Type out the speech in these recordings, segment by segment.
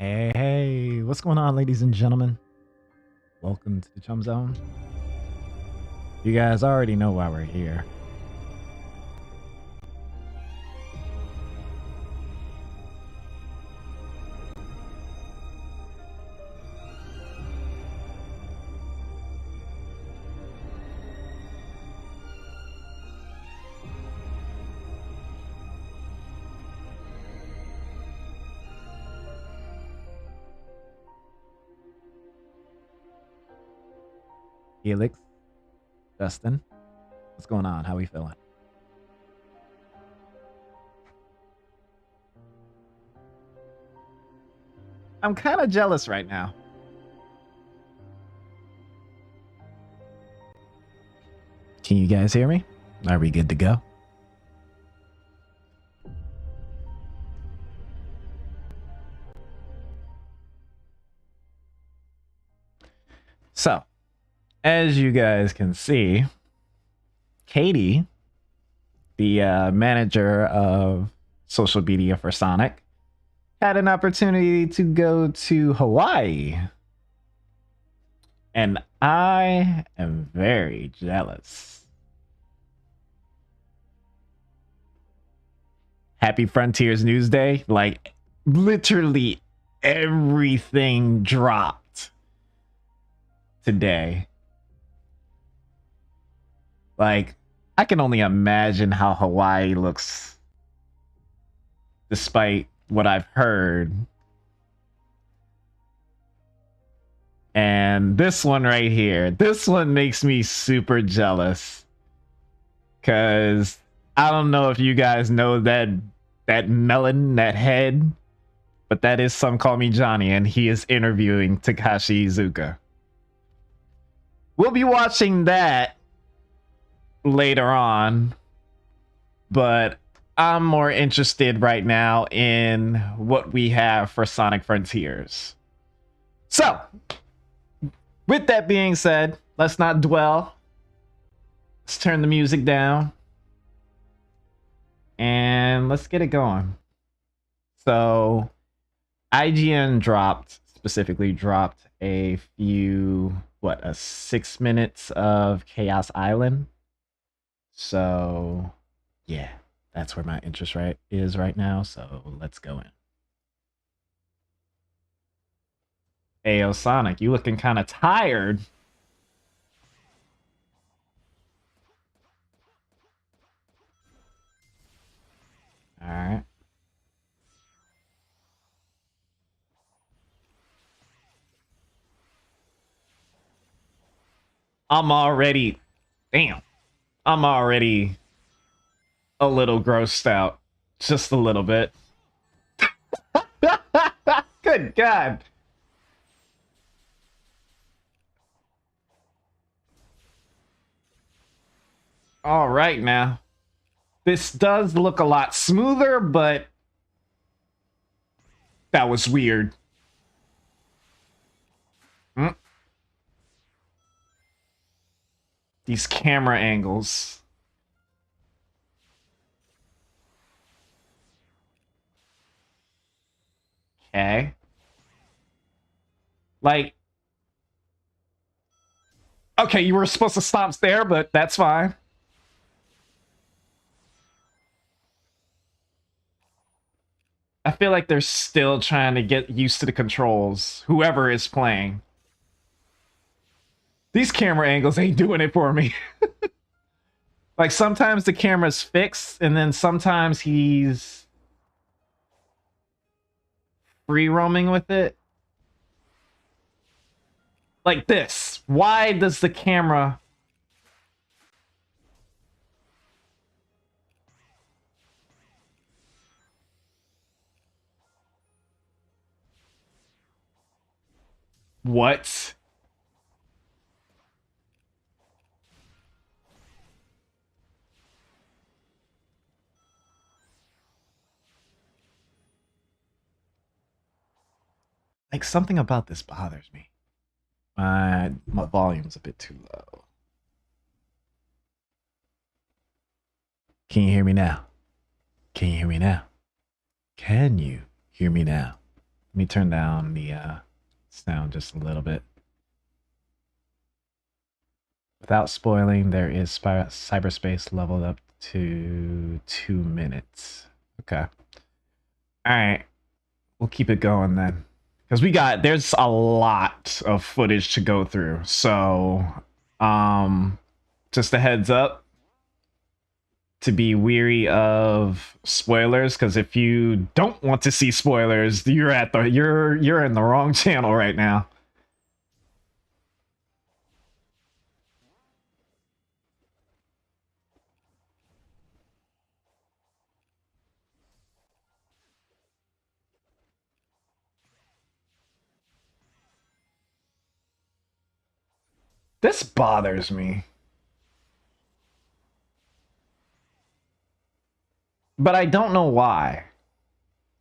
Hey, hey, what's going on, ladies and gentlemen? Welcome to the Chum Zone. You guys already know why we're here. Felix, Dustin, what's going on? How we feeling? I'm kind of jealous right now. Can you guys hear me? Are we good to go? So, as you guys can see, Katie, the manager of social media for Sonic, had an opportunity to go to Hawaii. And I am very jealous. Happy Frontiers News Day. Like, literally everything dropped today. Like, I can only imagine how Hawaii looks despite what I've heard. And this one right here, this one makes me super jealous. Cause I don't know if you guys know that melon, that head, but that is Some Call Me Johnny, and he is interviewing Takashi Iizuka. We'll be watching that later on, but I'm more interested right now in what we have for Sonic Frontiers. So, with that being said, let's not dwell. Let's turn the music down. And let's get it going. So, IGN specifically dropped a few, 6 minutes of Chaos Island. So, yeah, that's where my interest is right now. So, let's go in. Ayo, Sonic, you looking kind of tired. All right. I'm already a little grossed out. Just a little bit. Good God. All right, now. This does look a lot smoother, but that was weird. These camera angles. Okay. Like, okay, you were supposed to stop there, but that's fine. I feel like they're still trying to get used to the controls, whoever is playing. These camera angles ain't doing it for me. Like, sometimes the camera's fixed, and then sometimes he's free roaming with it. Like this. Why does the camera... What? Like, something about this bothers me. My volume's a bit too low. Can you hear me now? Can you hear me now? Can you hear me now? Let me turn down the sound just a little bit. Without spoiling, there is cyberspace leveled up to 2 minutes. Okay. All right. We'll keep it going then. Because there's a lot of footage to go through. So, just a heads up to be weary of spoilers, because if you don't want to see spoilers, you're in the wrong channel right now. This bothers me. But I don't know why.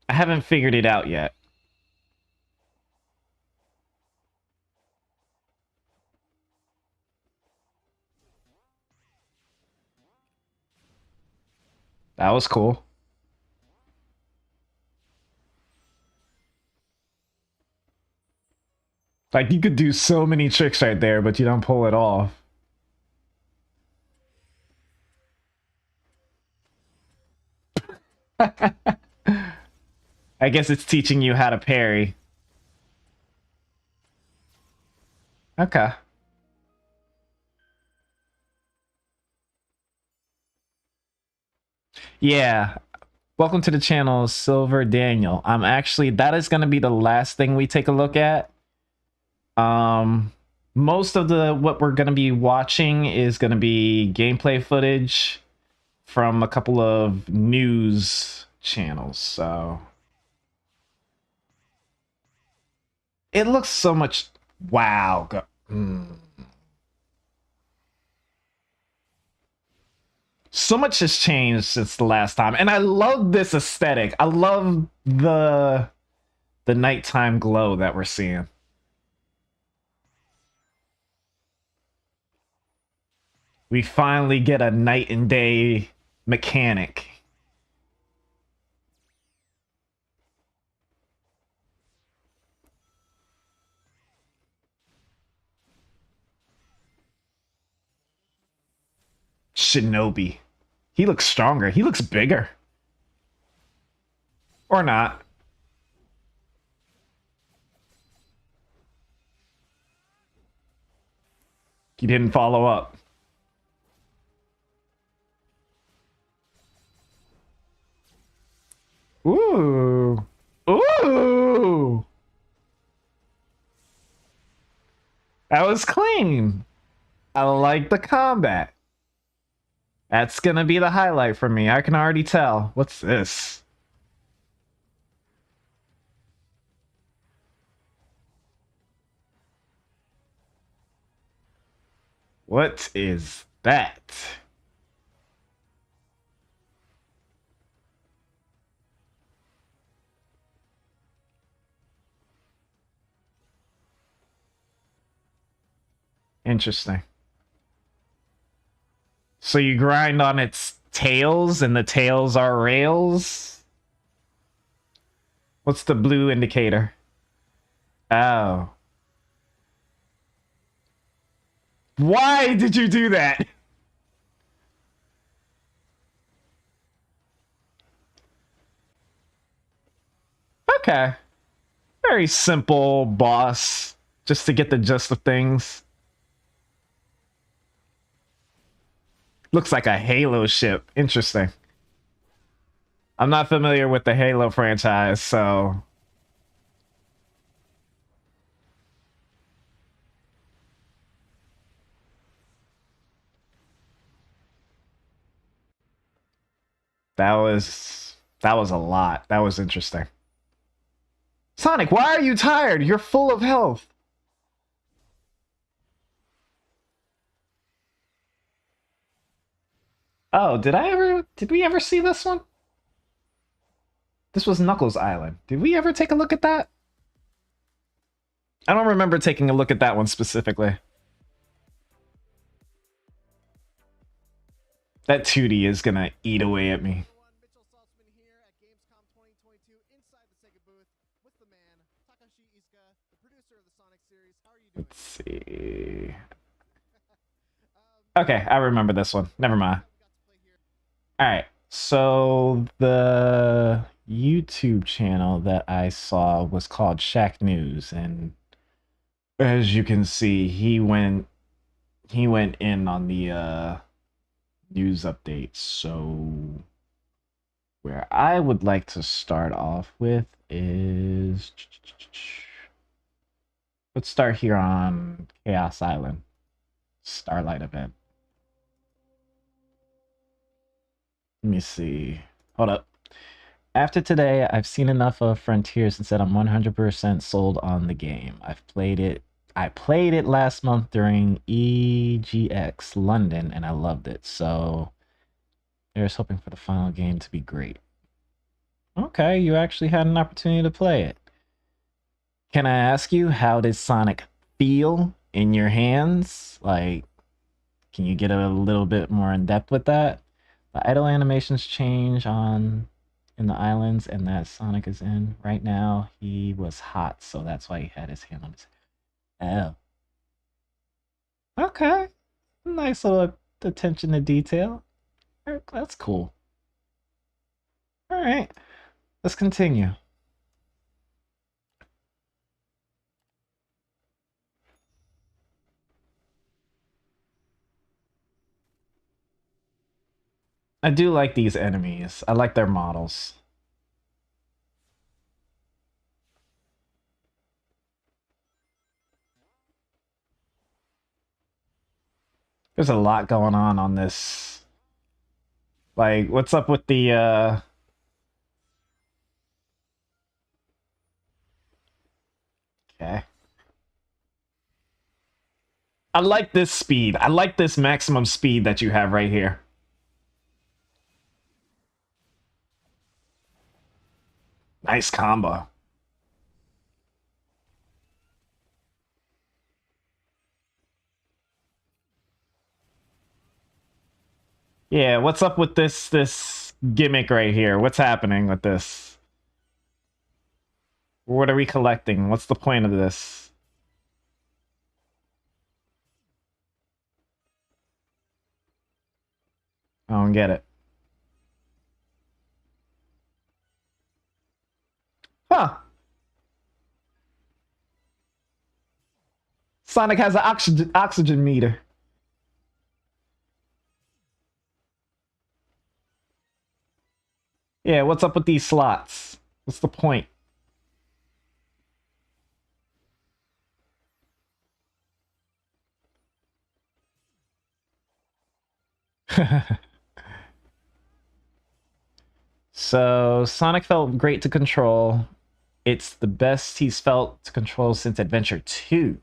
I haven't figured it out yet. That was cool. Like, you could do so many tricks right there, but you don't pull it off. I guess it's teaching you how to parry. Okay. Yeah. Welcome to the channel, Silver Daniel. That is going to be the last thing we take a look at. Most of what we're going to be watching is going to be gameplay footage from a couple of news channels. So it looks so much. Wow. So much has changed since the last time, and I love this aesthetic. I love the nighttime glow that we're seeing. We finally get a night and day mechanic. Shinobi. He looks stronger. He looks bigger. Or not. He didn't follow up. Ooh. Ooh. That was clean. I like the combat. That's gonna be the highlight for me. I can already tell. What's this? What is that? Interesting. So you grind on its tails, and the tails are rails? What's the blue indicator? Oh. Why did you do that? Okay. Very simple boss, just to get the gist of things. Looks like a Halo ship. Interesting. I'm not familiar with the Halo franchise, so... That was a lot. That was interesting. Sonic, why are you tired? You're full of health. Oh, did we ever see this one? This was Knuckles Island. Did we ever take a look at that? I don't remember taking a look at that one specifically. That 2D is gonna eat away at me. Let's see. Okay, I remember this one. Never mind. All right. So the YouTube channel that I saw was called Shaq News, and as you can see, he went in on the news updates. So where I would like to start off with is let's start here on Chaos Island, Starlight event. Let me see. Hold up. After today, I've seen enough of Frontiers and said I'm 100% sold on the game. I played it last month during EGX London and I loved it. So there's hoping for the final game to be great. Okay, you actually had an opportunity to play it. Can I ask you, how did Sonic feel in your hands? Like, can you get a little bit more in depth with that? The idle animations change on in the islands and that Sonic is in right now. He was hot, so that's why he had his hand on his. Oh, okay, nice little attention to detail. That's cool. All right, let's continue. I do like these enemies. I like their models. There's a lot going on this. Like, what's up with the okay. I like this speed. I like this maximum speed that you have right here. Nice combo. Yeah, what's up with this gimmick right here? What's happening with this? What are we collecting? What's the point of this? I don't get it. Huh. Sonic has an oxygen meter. Yeah, what's up with these slots? What's the point? So, Sonic felt great to control. It's the best he's felt to control since Adventure 2.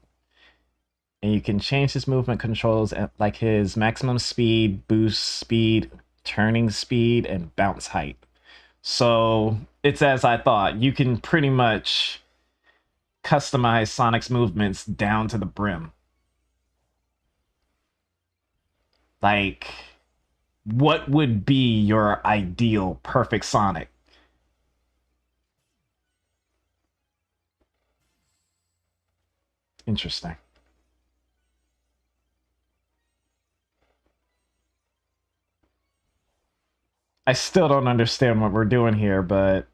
And you can change his movement controls at like his maximum speed, boost speed, turning speed, and bounce height. So it's as I thought. You can pretty much customize Sonic's movements down to the brim. Like, what would be your ideal perfect Sonic? Interesting. I still don't understand what we're doing here, but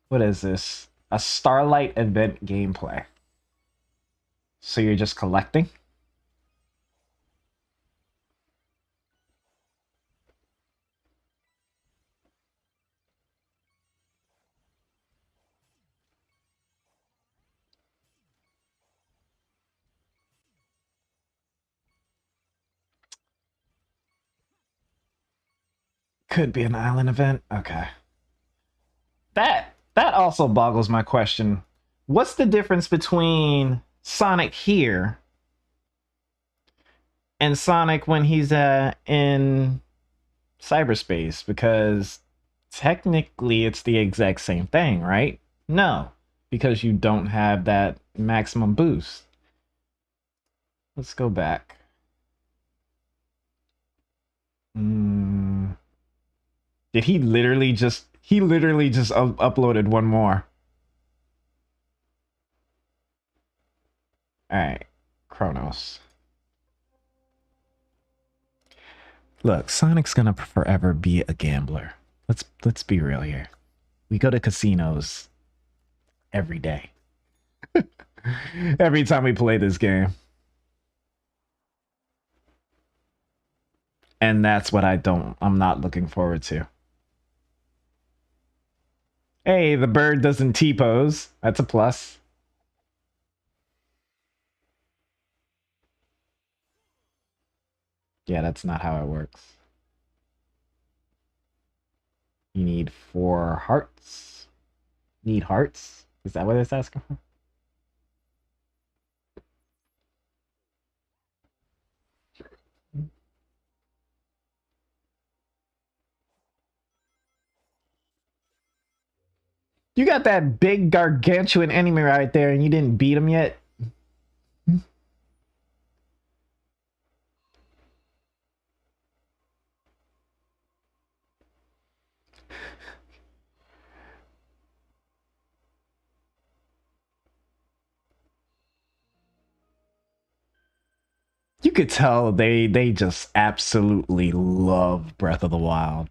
what is this? A Starlight event gameplay. So you're just collecting? Could be an island event. Okay. That also boggles my question. What's the difference between Sonic here and Sonic when he's in cyberspace? Because technically it's the exact same thing, right? No, because you don't have that maximum boost. Let's go back. Did he literally just uploaded one more? Alright, Chronos. Look, Sonic's gonna forever be a gambler. Let's be real here. We go to casinos every day. Every time we play this game. And that's what I'm not looking forward to. Hey, the bird doesn't T-pose. That's a plus. Yeah, that's not how it works. You need 4 hearts. Need hearts? Is that what it's asking for? You got that big gargantuan enemy right there and you didn't beat him yet? You could tell they just absolutely love Breath of the Wild.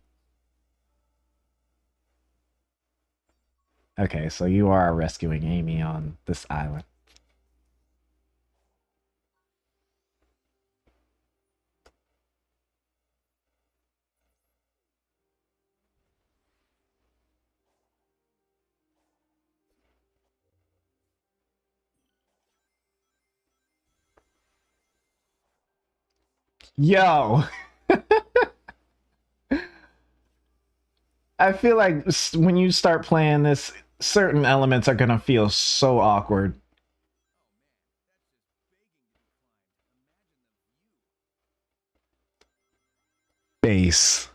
Okay, so you are rescuing Amy on this island. Yo! I feel like when you start playing this, certain elements are gonna feel so awkward. Bass.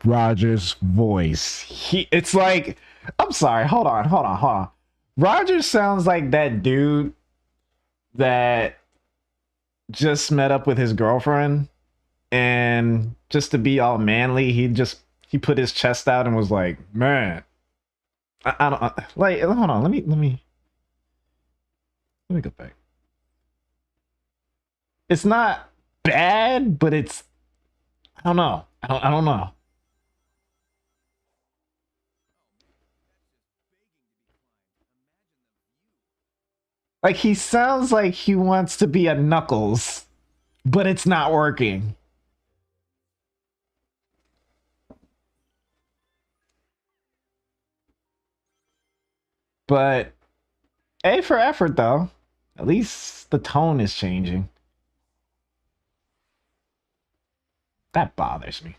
Roger's voice. It's like, I'm sorry, hold on. Roger sounds like that dude that just met up with his girlfriend, and just to be all manly, he put his chest out and was like, man, I don't like, hold on, let me go back. It's not bad, but it's, I don't know. I don't know. Like, he sounds like he wants to be a Knuckles, but it's not working. But A for effort, though. At least the tone is changing. That bothers me.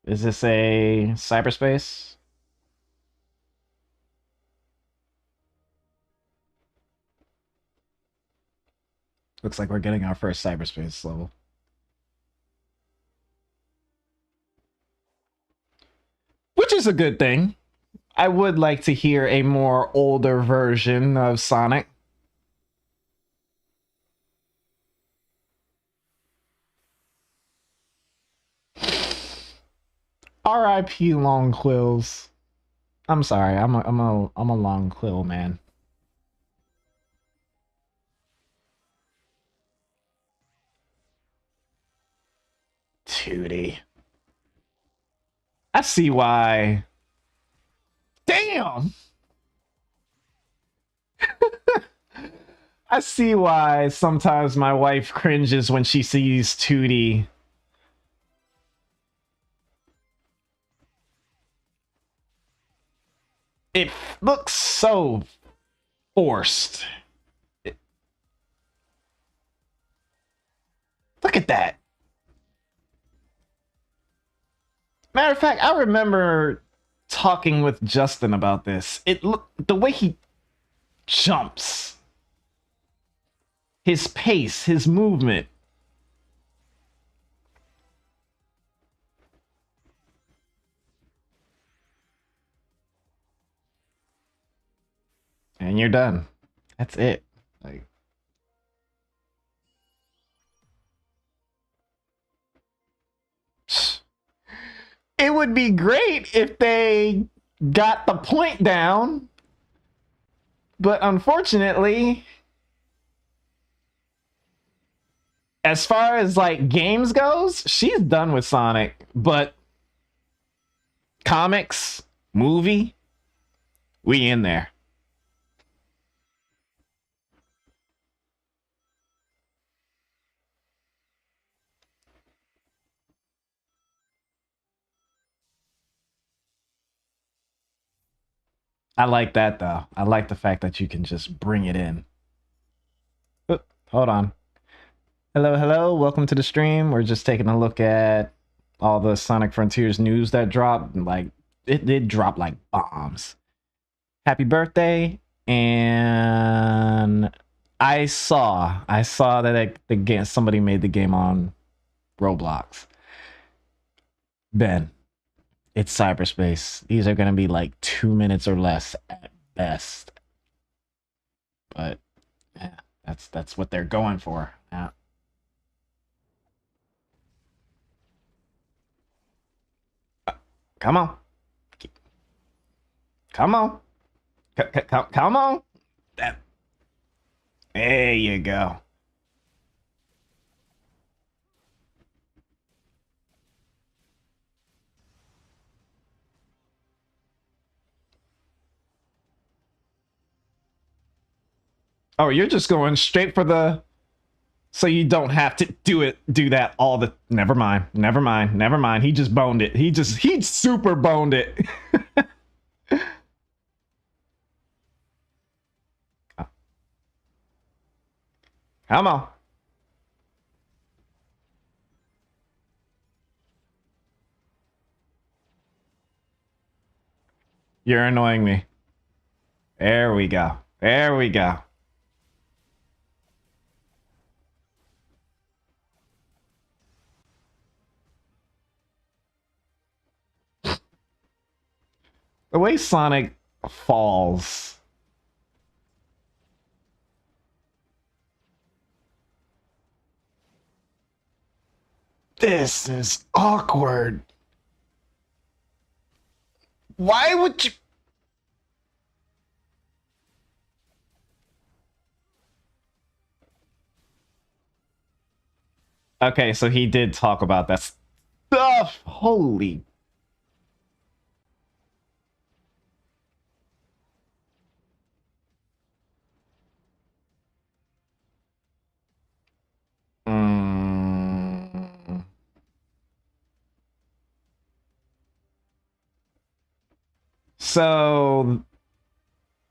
Is this a cyberspace? Looks like we're getting our first cyberspace level. Which is a good thing. I would like to hear a more older version of Sonic. R.I.P. Long Quills. I'm sorry, I'm a Long Quill man. Tootie. I see why. Damn! I see why sometimes my wife cringes when she sees Tootie. It looks so forced. Look at that. Matter of fact, I remember talking with Justin about this. The way he jumps, his pace, his movement. And you're done. That's it. Like, it would be great if they got the point down, but unfortunately, as far as like games goes, she's done with Sonic. But comics, movie, we in there. I like that though. I like the fact that you can just bring it in. Oop, hold on. Hello, hello. Welcome to the stream. We're just taking a look at all the Sonic Frontiers news that dropped. Like, it did drop like bombs. Happy birthday. And I saw that the game, somebody made the game on Roblox. Ben, it's cyberspace. These are gonna be like 2 minutes or less at best. But yeah, that's what they're going for. Yeah. Come on. Come on. Come on. That, there you go. Oh, you're just going straight for the, so you don't have to do that all the, never mind. Never mind. Never mind. He just boned it. He super boned it. Come on. You're annoying me. There we go. There we go. The way Sonic falls. This is awkward. Why would you? Okay, so he did talk about that stuff. Holy. Mm. So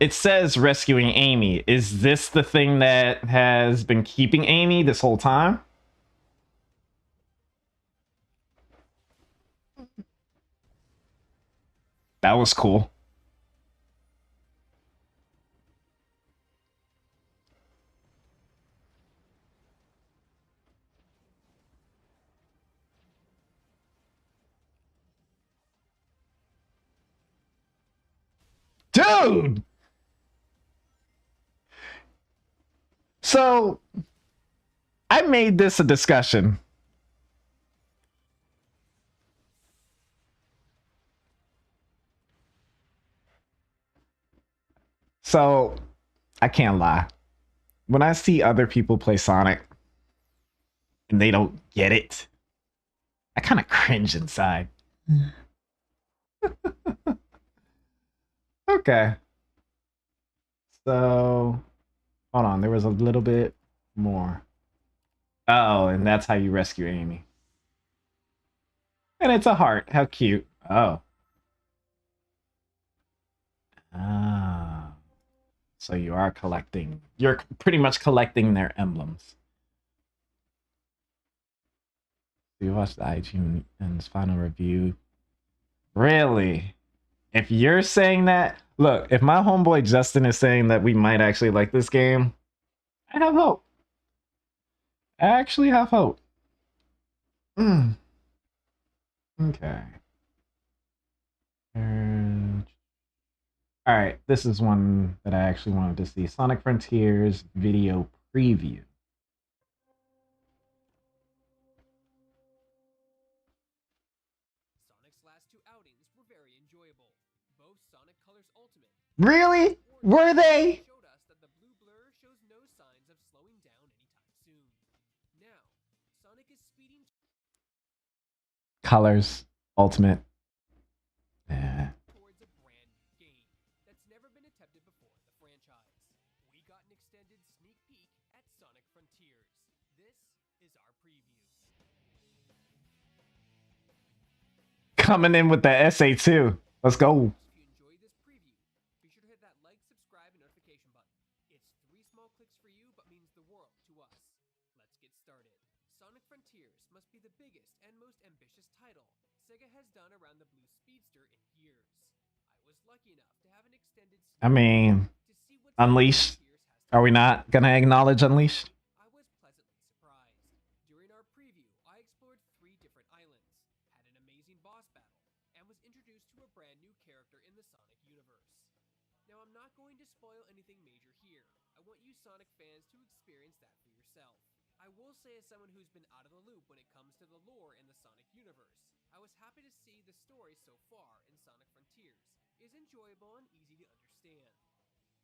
it says rescuing Amy. Is this the thing that has been keeping Amy this whole time? That was cool. Dude! So I made this a discussion. So I can't lie. When I see other people play Sonic and they don't get it, I kind of cringe inside. Okay. So hold on, there was a little bit more. Oh, and that's how you rescue Amy. And it's a heart. How cute. Oh. Ah. So you are collecting. You're pretty much collecting their emblems. You watched the iTunes final review. Really? If you're saying that, look, if my homeboy Justin is saying that we might actually like this game, I have hope. I actually have hope. Mm. Okay. All right, this is one that I actually wanted to see. Sonic Frontiers video preview. Sonic's last two outings were very enjoyable. Both Sonic Colors Ultimate Really? Were they? showed us that the blue blur shows no signs of slowing down anytime soon. Now, Sonic is speeding Colors Ultimate. Yeah. towards a brand new game that's never been attempted before in the franchise. We got an extended sneak peek at Sonic Frontiers. This is our preview. Coming in with the SA2. Let's go. If you enjoyed this preview, be sure to hit that like, subscribe, and notification button. It's 3 small clicks for you, but means the world to us. Let's get started. Sonic Frontiers must be the biggest and most ambitious title Sega has done around the Blue Speedster in years. I was lucky enough to have an extended I mean, to see what Unleashed. Frontiers has Are we not gonna acknowledge Unleashed? I was pleasantly surprised. During our preview, I explored 3 different islands, had an amazing boss battle, and was introduced to a brand new character in the Sonic universe. Now, I'm not going to spoil anything major here. I want you Sonic fans to experience that for yourself. I will say, as someone who's been out of the loop when it comes to the lore in the Sonic universe, I was happy to see the story so far in Sonic Frontiers is enjoyable and easy to understand.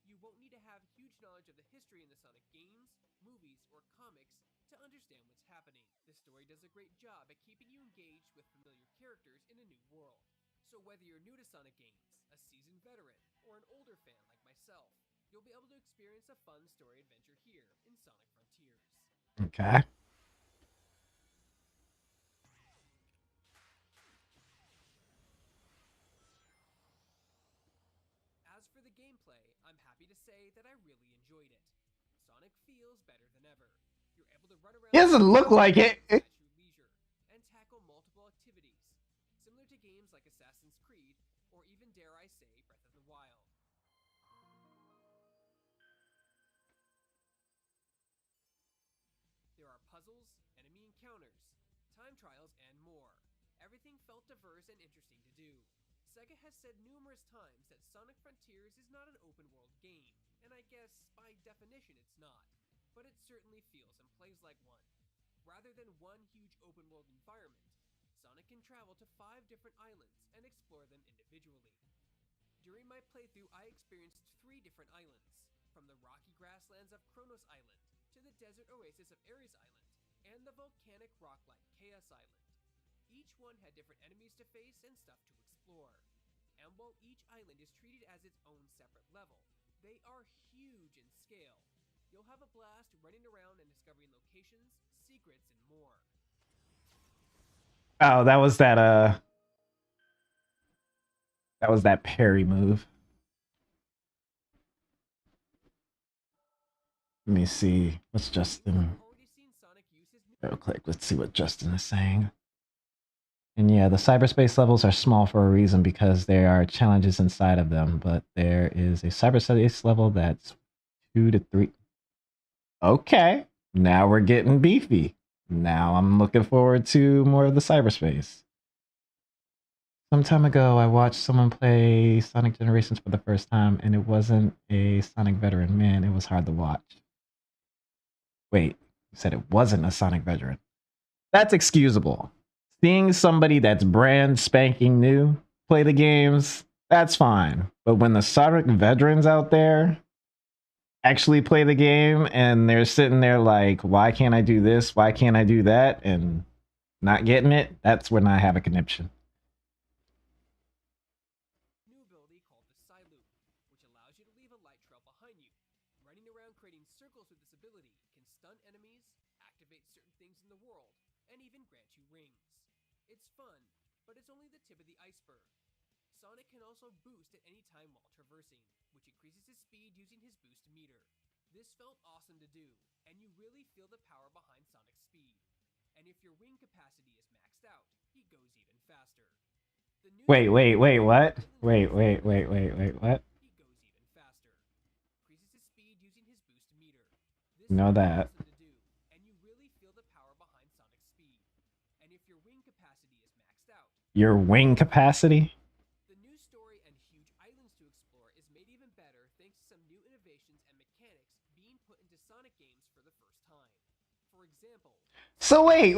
You won't need to have huge knowledge of the history in the Sonic games, movies, or comics to understand what's happening. The story does a great job at keeping you engaged with familiar characters in a new world. So whether you're new to Sonic games, a seasoned veteran, or an older fan like myself, you'll be able to experience a fun story adventure here in Sonic Frontiers. Okay. As for the gameplay, I'm happy to say that I really enjoyed it. Sonic feels better than ever. You're able to run around It doesn't look like it. at your leisure and tackle multiple activities, similar to games like Assassin's Creed or even, dare I say, Breath of the Wild. There are puzzles, enemy encounters, time trials, and more. Everything felt diverse and interesting to do. Sega has said numerous times that Sonic Frontiers is not an open world game, and I guess by definition it's not, but it certainly feels and plays like one. Rather than one huge open world environment, Sonic can travel to 5 different islands and explore them individually. During my playthrough, I experienced 3 different islands, from the rocky grasslands of Kronos Island to the desert oasis of Ares Island and the volcanic rock-like Chaos Island. Each one had different enemies to face and stuff to explore. And while each island is treated as its own separate level, they are huge in scale. You'll have a blast running around and discovering locations, secrets, and more. Oh, that was that parry move. Let me see. What's Justin? Real quick, let's see what Justin is saying. And yeah, the cyberspace levels are small for a reason because there are challenges inside of them, but there is a cyberspace level that's 2 to 3. Okay, now we're getting beefy. Now I'm looking forward to more of the cyberspace. Some time ago, I watched someone play Sonic Generations for the first time, and it wasn't a Sonic veteran. Man, it was hard to watch. Wait, you said it wasn't a Sonic veteran. That's excusable. Seeing somebody that's brand spanking new play the games, that's fine. But when the Sonic veterans out there actually play the game and they're sitting there like, why can't I do this? Why can't I do that? And not getting it, that's when I have a conniption. New ability called the Psy-Loop, which allows you to leave a light trail behind you. Running around creating circles with this ability can stun enemies, activate certain things in the world, and even grant you rings. It's fun, but it's only the tip of the iceberg. Sonic can also boost at any time while traversing, which increases his speed using his boost meter. This felt awesome to do, and you really feel the power behind Sonic's speed. And if your wing capacity is maxed out, he goes even faster. Wait, what? Wait, what? He goes even faster. Increases his speed using his boost meter. This Know that. awesome to do, and you really feel the power behind Sonic's speed. And if your wing capacity is maxed out, Your wing capacity? the new story and huge islands to explore is So wait.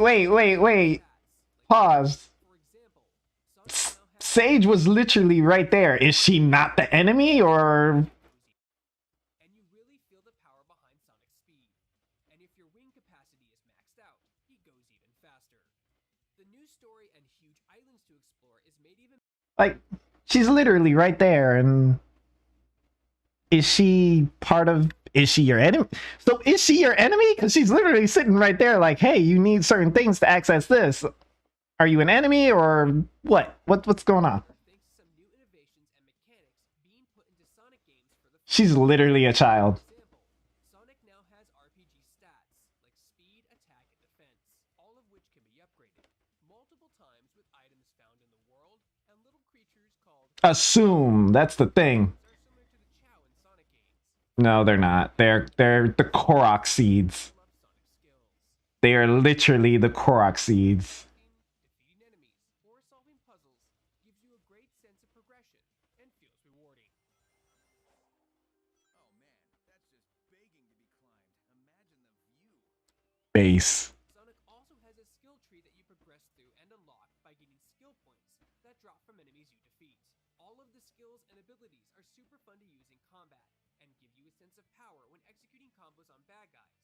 Pause. For example, Sonic now has Sage was literally right there. Is she not the enemy, or and you really feel the power behind Sonic's speed. And if your wing capacity is maxed out, he goes even faster. The new story and huge islands to explore is made even like she's literally right there? And is she part of? Is she your enemy? So is she your enemy? Because she's literally sitting right there, like, hey, you need certain things to access this. Are you an enemy or what? What's going on? thanks to some new innovations and mechanics being put into Sonic games for the She's literally a child. For example, Sonic now has RPG stats like speed, attack, and defense, all of which can be upgraded multiple times with items found in the world and little creatures called Assume that's the thing. are similar to the Chow in Sonic games. No, they're not. They're the Korok seeds. Love Sonic skills. They are literally the Korok seeds. Defeating enemies or solving puzzles gives you a great sense of progression and feels rewarding. Oh man, that's just begging to be climbed. Imagine the view. Base. Sonic also has a skill tree that you progress through and unlock by getting skill points that drop from enemies you defeat. All of the skills and abilities are super fun to use in combat and give you a sense of power when executing combos on bad guys.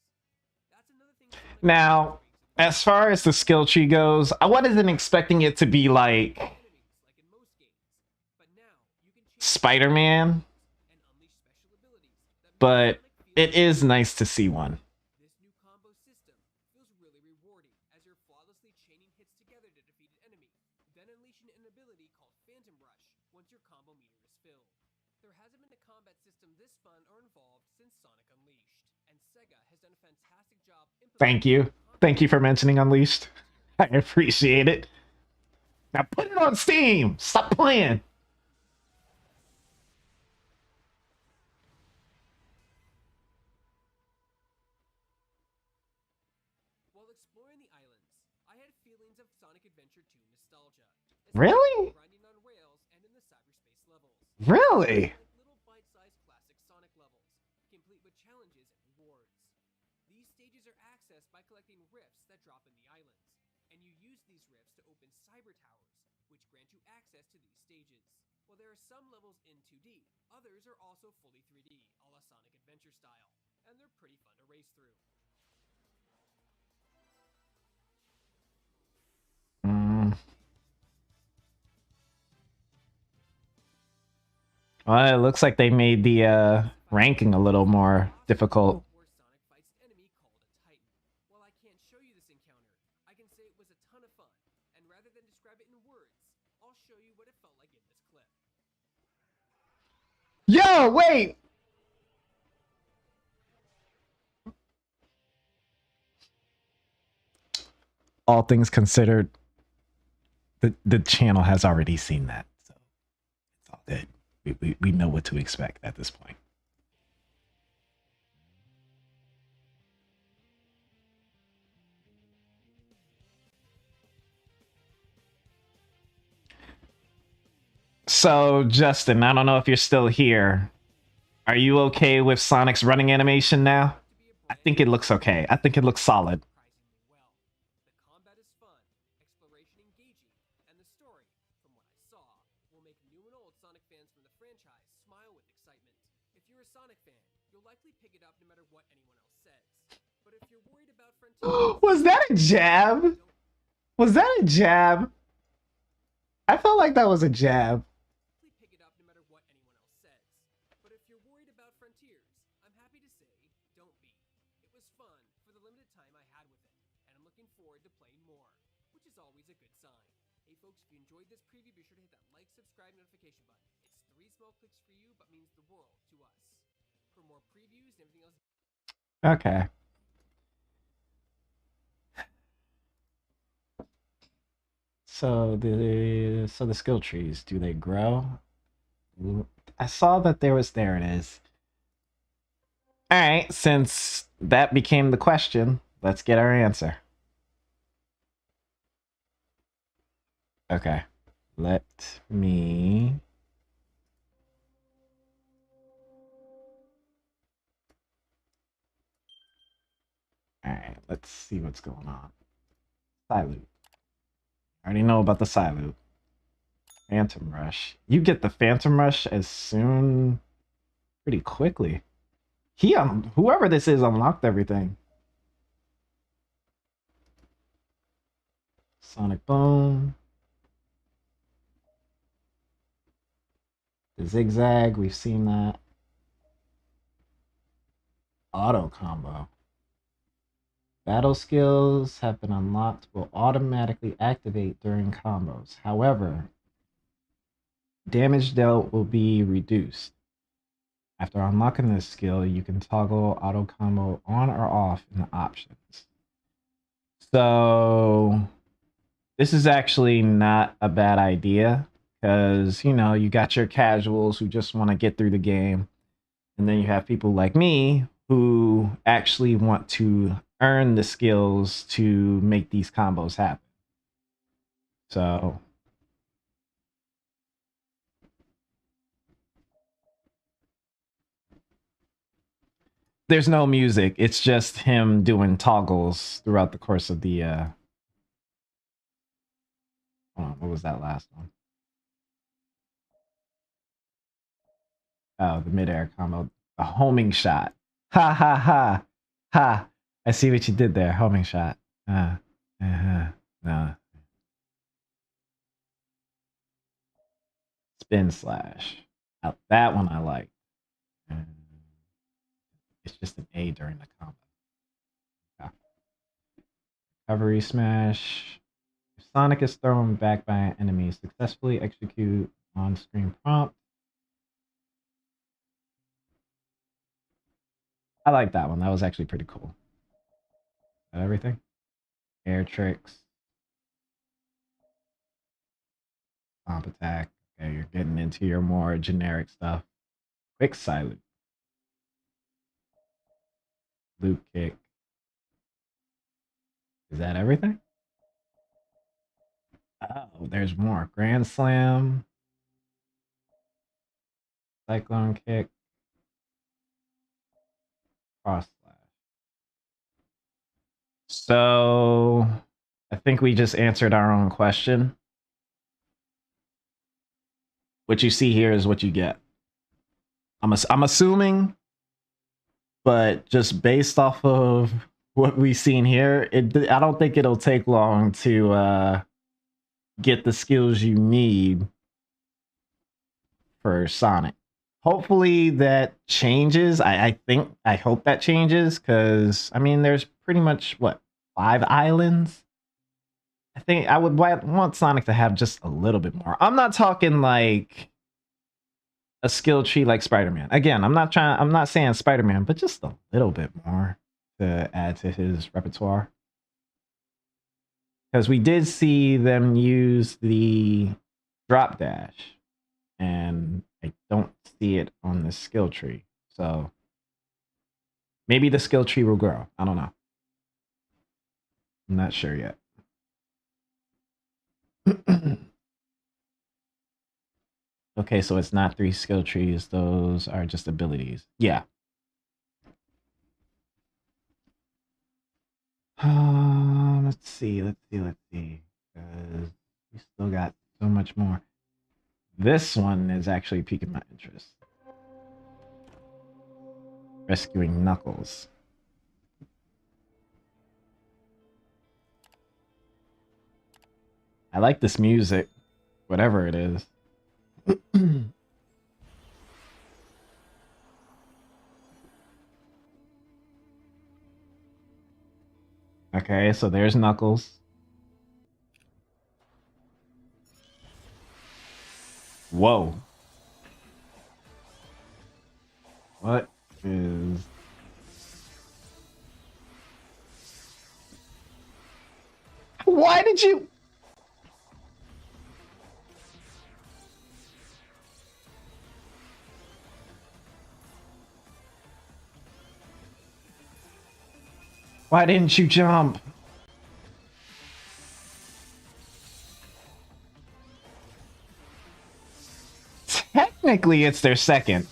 That's another thing Sonic Now, as far as the skill tree goes, I wasn't expecting it to be like enemies like in most games, but now you can change Spider-Man, and unleash special abilities that make but Sonic feel it is nice to see one. This new combo system feels really rewarding as you're flawlessly chaining hits together to defeat an enemy, then unleashing an ability called Phantom Rush once your combo meter is filled. There hasn't been a combat system this fun or involved since Sonic Unleashed, and Sega has done a fantastic job Thank you. Thank you for mentioning Unleashed. I appreciate it. Now put it on Steam. Stop playing. While exploring the islands, I had feelings of Sonic Adventure 2 nostalgia. Really? Grinding on rails and in the cyberspace levels. Really? Like little bite-sized classic Sonic levels, complete with challenges and rewards. These stages are accessed by collecting rifts that drop in the islands, and you use these rifts to open cyber towers, which grant you access to these stages. While there are some levels in 2D, others are also fully 3D, a la Sonic Adventure style, and they're pretty fun to race through. Well, it looks like they made the ranking a little more difficult. Where Sonic fights an enemy called a Titan. While I can't show you this encounter, I can say it was a ton of fun, and rather than describe it in words, I'll show you what it felt like in this clip. Yo, wait! All things considered, the channel has already seen that, so it's all good. We know what to expect at this point. So, Justin, I don't know if you're still here. Are you okay with Sonic's running animation now? I think it looks okay. I think it looks solid. Surprisingly well. The combat is fun, exploration engaging, and the story, from what I saw, will make new and old Sonic fans from the franchise smile with excitement. If you're a Sonic fan, you'll likely pick it up no matter what anyone else says. But if you're worried about Frontiers, Was that a jab? Was that a jab? I felt like that was a jab. pick it up no matter what anyone else says. But if you're worried about Frontiers, I'm happy to say, don't be. It was fun for the limited time I had with it, and I'm looking forward to playing more, which is always a good sign. Hey folks, if you enjoyed this preview, be sure to hit that like, subscribe, notification button. It's 3 small clicks for you, but means the world to us. For more previews and everything else. Okay. So the skill trees, do they grow? I saw that there it is. All right, since that became the question, let's get our answer. Okay. Let me All right, let's see what's going on. Silute. I already know about the Silute. Phantom Rush. You get the Phantom Rush as soon... pretty quickly. Whoever this is unlocked everything. Sonic Boom. The Zigzag, we've seen that. Auto Combo. Battle skills have been unlocked, will automatically activate during combos. However, damage dealt will be reduced. After unlocking this skill, you can toggle auto combo on or off in the options. So this is actually not a bad idea because, you know, you got your casuals who just want to get through the game. And then you have people like me who actually want to earn the skills to make these combos happen. So there's no music. It's just him doing toggles throughout the course of the what was that last one? Oh, the midair combo. A homing shot. Ha ha ha. Ha. I see what you did there. Homing shot. No. Spin slash. That one I like. It's just an A during the combo. Yeah. Recovery smash. If Sonic is thrown back by an enemy, successfully execute on-screen prompt. I like that one. That was actually pretty cool. Got everything? Air tricks. Stomp attack. Okay, you're getting into your more generic stuff. Quick silent. Loop kick. Is that everything? Oh, there's more. Grand slam. Cyclone kick. Cross slash. So I think we just answered our own question. What you see here is what you get. I'm assuming, but just based off of what we've seen here, I don't think it'll take long to get the skills you need for Sonic. Hopefully that changes. I hope that changes because I mean there's pretty much what 5 islands. I think I would want Sonic to have just a little bit more. I'm not talking like a skill tree like Spider-Man. Again, I'm not saying Spider-Man, but just a little bit more to add to his repertoire. Because we did see them use the drop dash, and I don't see it on the skill tree. So maybe the skill tree will grow. I don't know. I'm not sure yet. Okay, so it's not 3 skill trees. Those are just abilities. Yeah. Let's see. Because we still got so much more. This one is actually piquing my interest. Rescuing Knuckles. I like this music, whatever it is. Okay, so there's Knuckles. Whoa. What is... Why did you... Why didn't you jump? Technically, it's their second.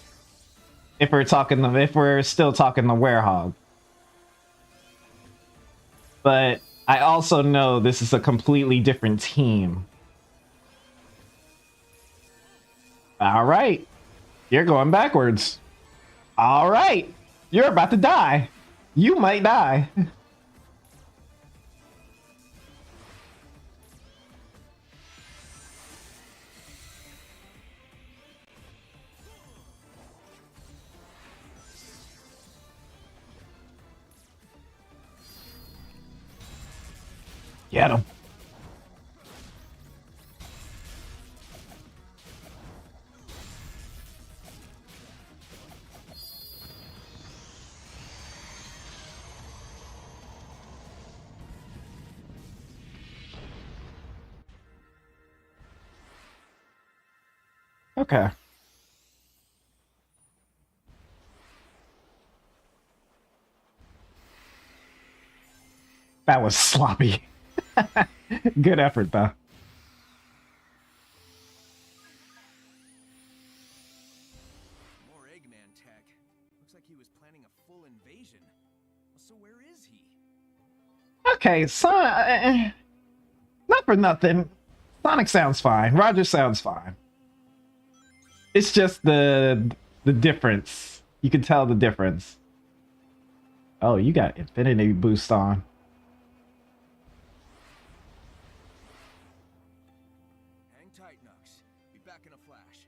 If we're still talking the Werehog. But I also know this is a completely different team. All right. You're going backwards. All right. You're about to die. You might die. Get him. Okay. That was sloppy. Good effort, though. More Eggman tech. Looks like he was planning a full invasion. So where is he? Okay, not for nothing. Sonic sounds fine. Roger sounds fine. It's just the difference. You can tell the difference. Oh, you got infinity boost on. Hang tight, Nux. Be back in a flash.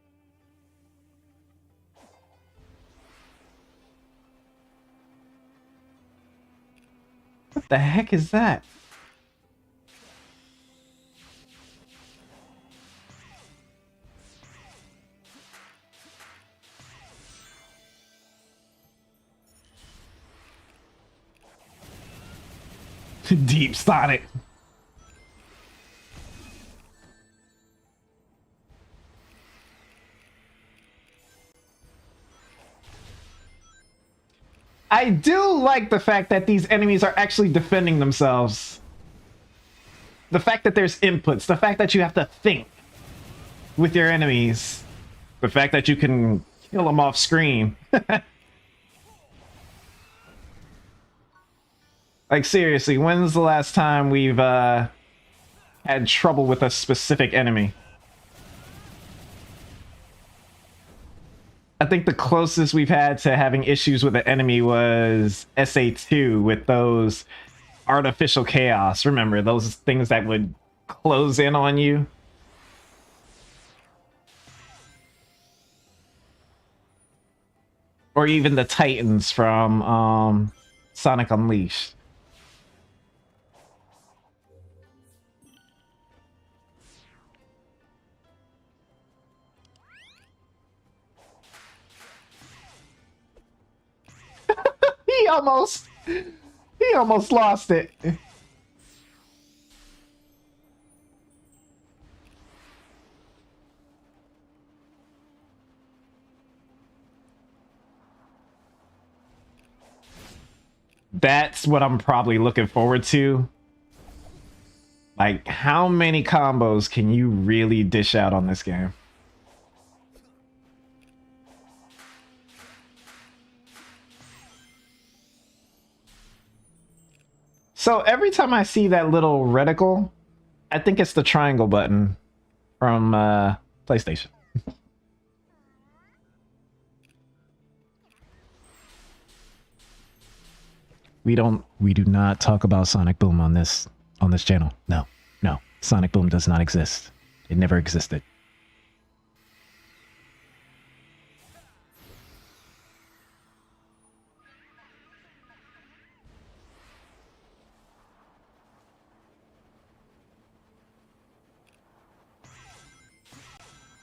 What the heck is that? Deep Sonic. I do like the fact that these enemies are actually defending themselves. The fact that there's inputs, the fact that you have to think with your enemies, the fact that you can kill them off screen. Like, seriously, when's the last time we've had trouble with a specific enemy? I think the closest we've had to having issues with an enemy was SA2 with those artificial chaos. Remember, those things that would close in on you? Or even the Titans from Sonic Unleashed. He almost lost it. That's what I'm probably looking forward to. Like, how many combos can you really dish out on this game? So every time I see that little reticle, I think it's the triangle button from PlayStation. We do not talk about Sonic Boom on this channel. No. Sonic Boom does not exist. It never existed.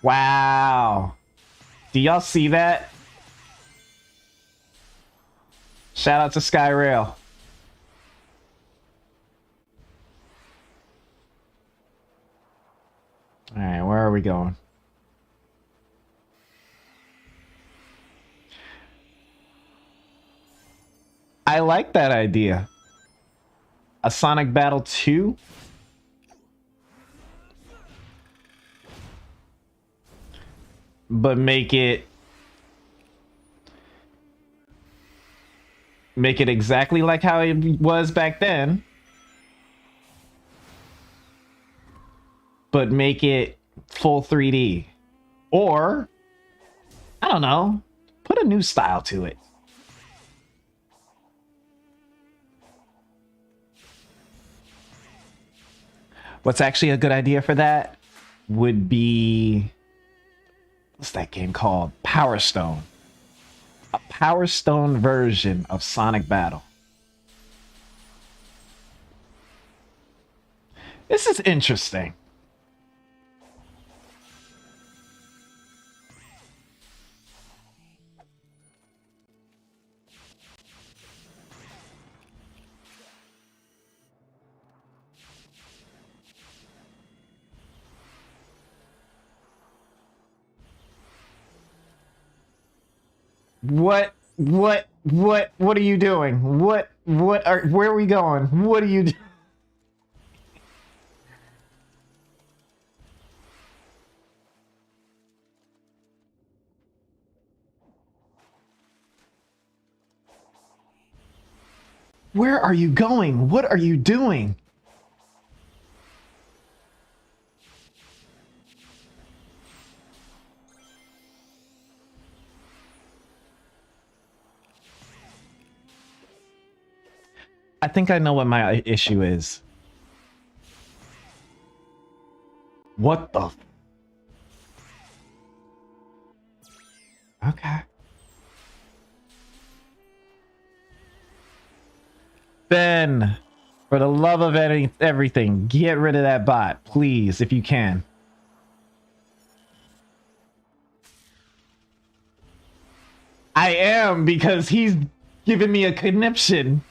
Wow. Do y'all see that? Shout out to Skyrail. All right, where are we going? I like that idea. A Sonic Battle 2? But make it exactly like how it was back then. but make it full 3D. Or, I don't know, put a new style to it. What's actually a good idea for that would be, what's that game called? Power Stone. A Power Stone version of Sonic Battle. This is interesting. What are you doing? Where are we going? What are you doing? Where are you going? What are you doing? I think I know what my issue is. What the? Okay. Ben, for the love of everything, get rid of that bot, please, if you can. I am, because he's giving me a conniption.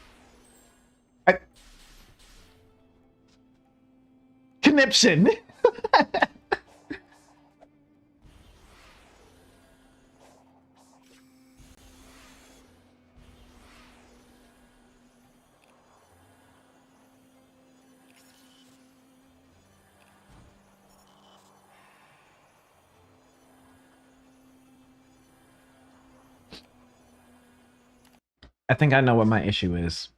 Conniption. I think I know what my issue is.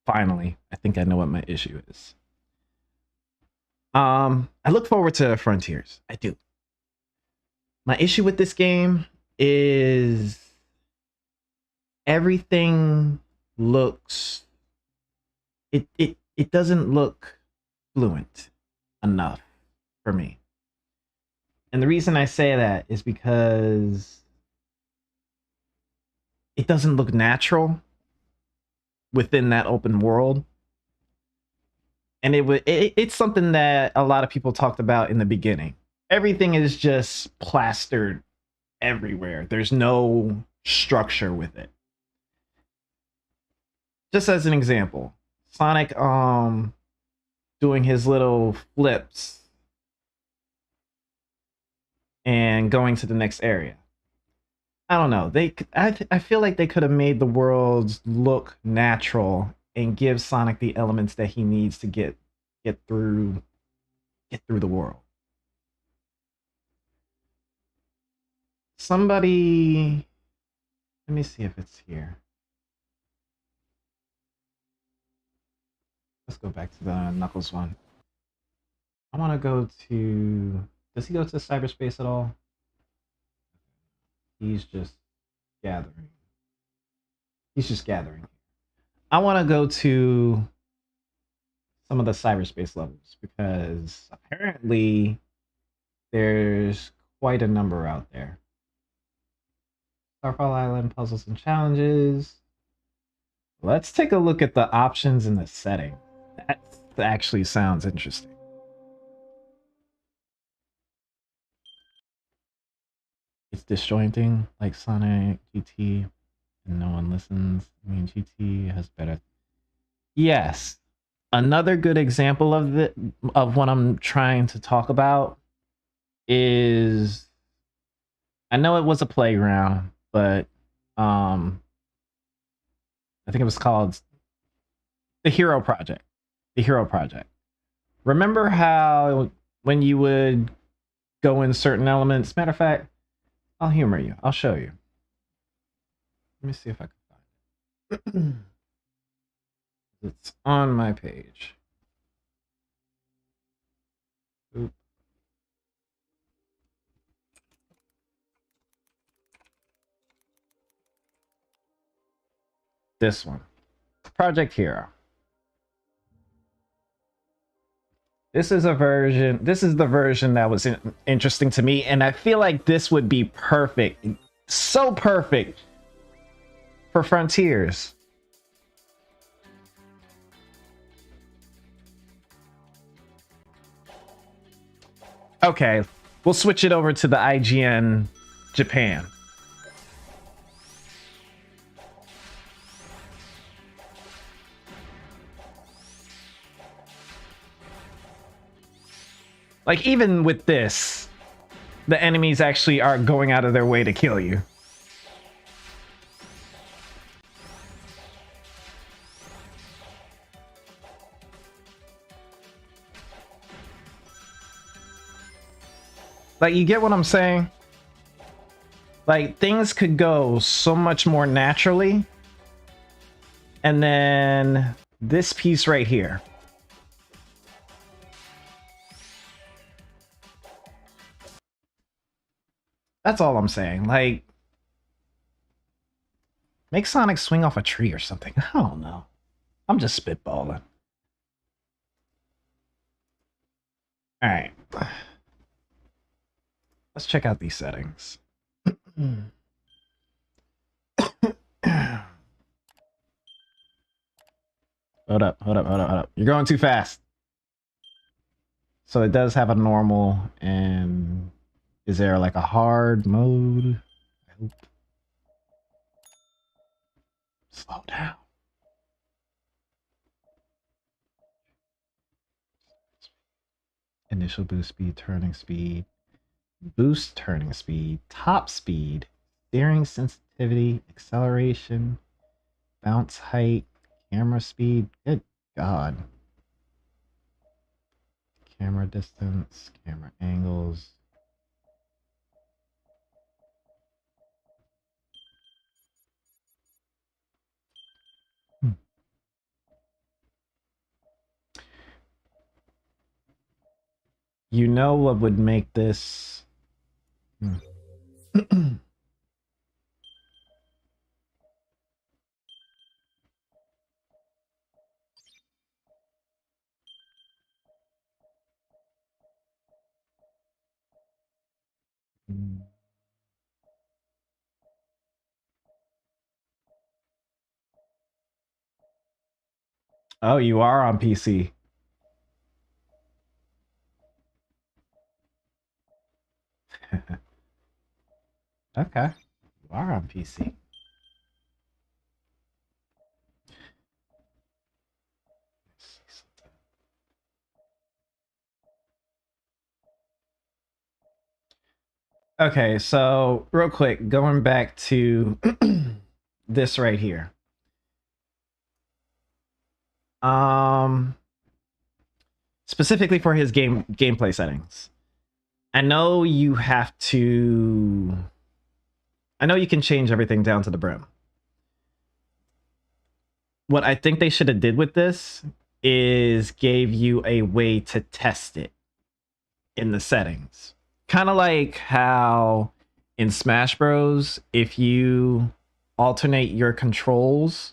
Finally, I think I know what my issue is. I look forward to Frontiers. I do. My issue with this game is everything looks it doesn't look fluent enough for me. And the reason I say that is because it doesn't look natural within that open world. And it's something that a lot of people talked about in the beginning. Everything is just plastered everywhere. There's no structure with it. Just as an example, Sonic doing his little flips and going to the next area. I don't know. I feel like they could have made the worlds look natural and give Sonic the elements that he needs to get through the world. Somebody, let me see if it's here. Let's go back to the Knuckles one. I want to go to, does he go to cyberspace at all? He's just gathering. He's just gathering. I want to go to some of the cyberspace levels because apparently there's quite a number out there. Starfall Island puzzles and challenges. Let's take a look at the options in the setting. That actually sounds interesting. It's disjointing like Sonic GT and no one listens. I mean, GT has better. Yes. Another good example of what I'm trying to talk about is, I know it was a playground, but I think it was called the Hero Project. The Hero Project. Remember how when you would go in certain elements, matter of fact, I'll humor you. I'll show you. Let me see if I can find it. It's on my page. this one, Project Hero. This is the version that was interesting to me, and I feel like this would be perfect, so perfect for Frontiers. Okay, we'll switch it over to the IGN Japan. Like, even with this, the enemies actually are going out of their way to kill you. Like, you get what I'm saying? Like, things could go so much more naturally. And then this piece right here. That's all I'm saying. Like, make Sonic swing off a tree or something. I don't know. I'm just spitballing. All right. Let's check out these settings. Hold up. You're going too fast. So it does have a normal, and is there like a hard mode? I hope. Slow down. Initial boost speed, turning speed, boost turning speed, top speed, steering sensitivity, acceleration, bounce height, camera speed. Good God. Camera distance, camera angles. You know what would make this... Oh, you are on PC. Okay. You are on PC. Okay, so real quick, going back to this right here. Specifically for his gameplay settings. I know you have to... I know you can change everything down to the brim. What I think they should have did with this is gave you a way to test it in the settings. Kind of like how in Smash Bros, if you alternate your controls,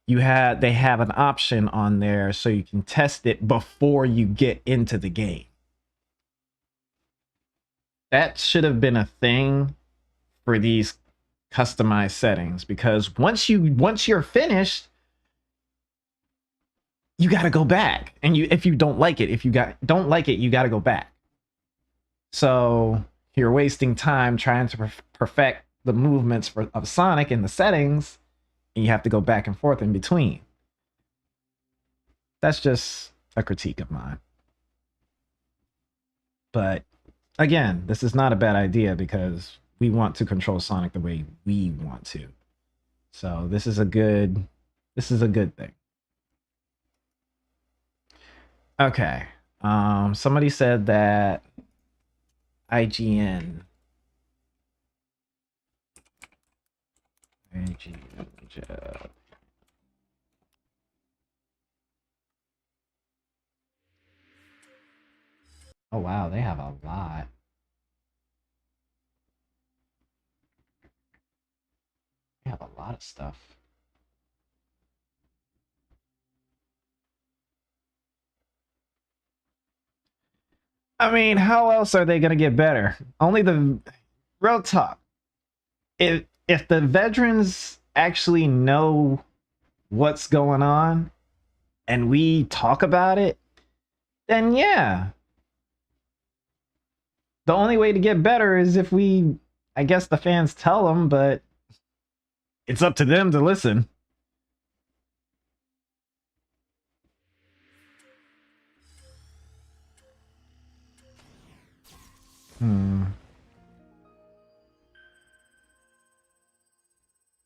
they have an option on there so you can test it before you get into the game. That should have been a thing for these customized settings, because once you're finished, you got to go back, and if you don't like it, you got to go back. So you're wasting time trying to perfect the movements of Sonic in the settings, and you have to go back and forth in between. That's just a critique of mine. But again, this is not a bad idea because we want to control Sonic the way we want to. So this is a good thing. Okay. Somebody said that IGN. Oh wow, they have a lot. They have have a lot of stuff. I mean, how else are they gonna get better? Only the real talk. If the veterans actually know what's going on and we talk about it, then yeah. The only way to get better is if we, I guess the fans tell them, but it's up to them to listen.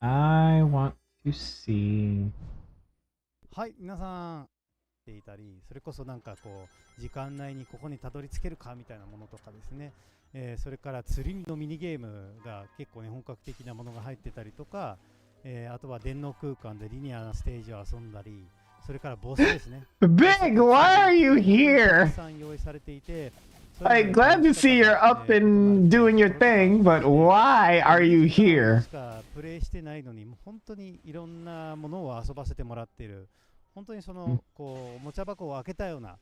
I want to see. はい、皆さんていたり、それこそなんかこう時間内にここにたどり着けるかみたいなものとかですね、それから釣りのミニゲームが結構ね本格的なものが入ってたりとか、あとは電脳空間でリニアなステージを遊んだり、それからボスですね。Big, why are you here? たくさん用意されていて、I'm glad to see you're up and doing your thing, but why are you here? しかプレイしてないのに、もう本当にいろんなものを遊ばせてもらっている。本当にそのこうおもちゃ箱を開けたような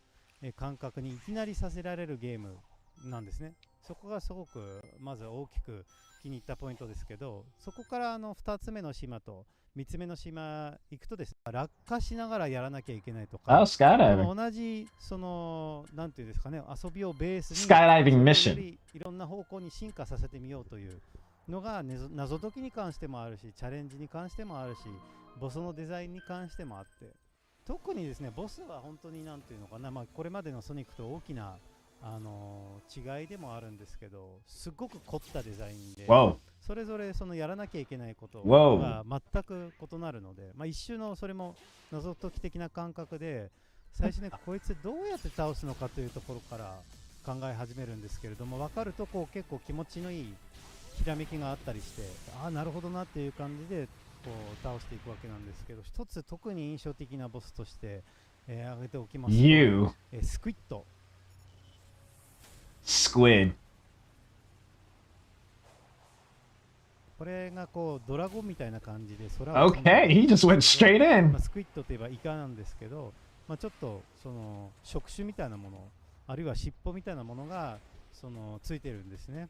感覚にいきなりさせられるゲームなんですね。そこがすごくまず大きく気に入ったポイントですけど、そこから2つ目の島と3つ目の島行くとですね、落下しながらやらなきゃいけないとか、同じそのなんていうんですかね、遊びをベースにスカイダイビングミッション、いろんな方向に進化させてみようというのが、謎解きに関してもあるし、チャレンジに関してもあるし、ボスのデザインに関してもあって、特にですね、ボスは本当になんていうのかな、まあ、これまでのソニックと大きな違いでもあるんですけど、すごく凝ったデザインで、それぞれそのやらなきゃいけないことが全く異なるので、まあ、一周のそれも謎解き的な感覚で、最初ねこいつどうやって倒すのかというところから考え始めるんですけれども、分かるとこう結構気持ちのいいひらめきがあったりして、ああなるほどなっていう感じでこう倒していくわけなんですけど、一つ特に印象的なボスとして、挙げておきますと、スクイッド。Squid。これがこうドラゴンみたいな感じで空を。Okay, he just went straight in. スクイッドといえばイカなんですけど、まあ、ちょっとその触手みたいなもの、あるいは尻尾みたいなものがそのついてるんですね。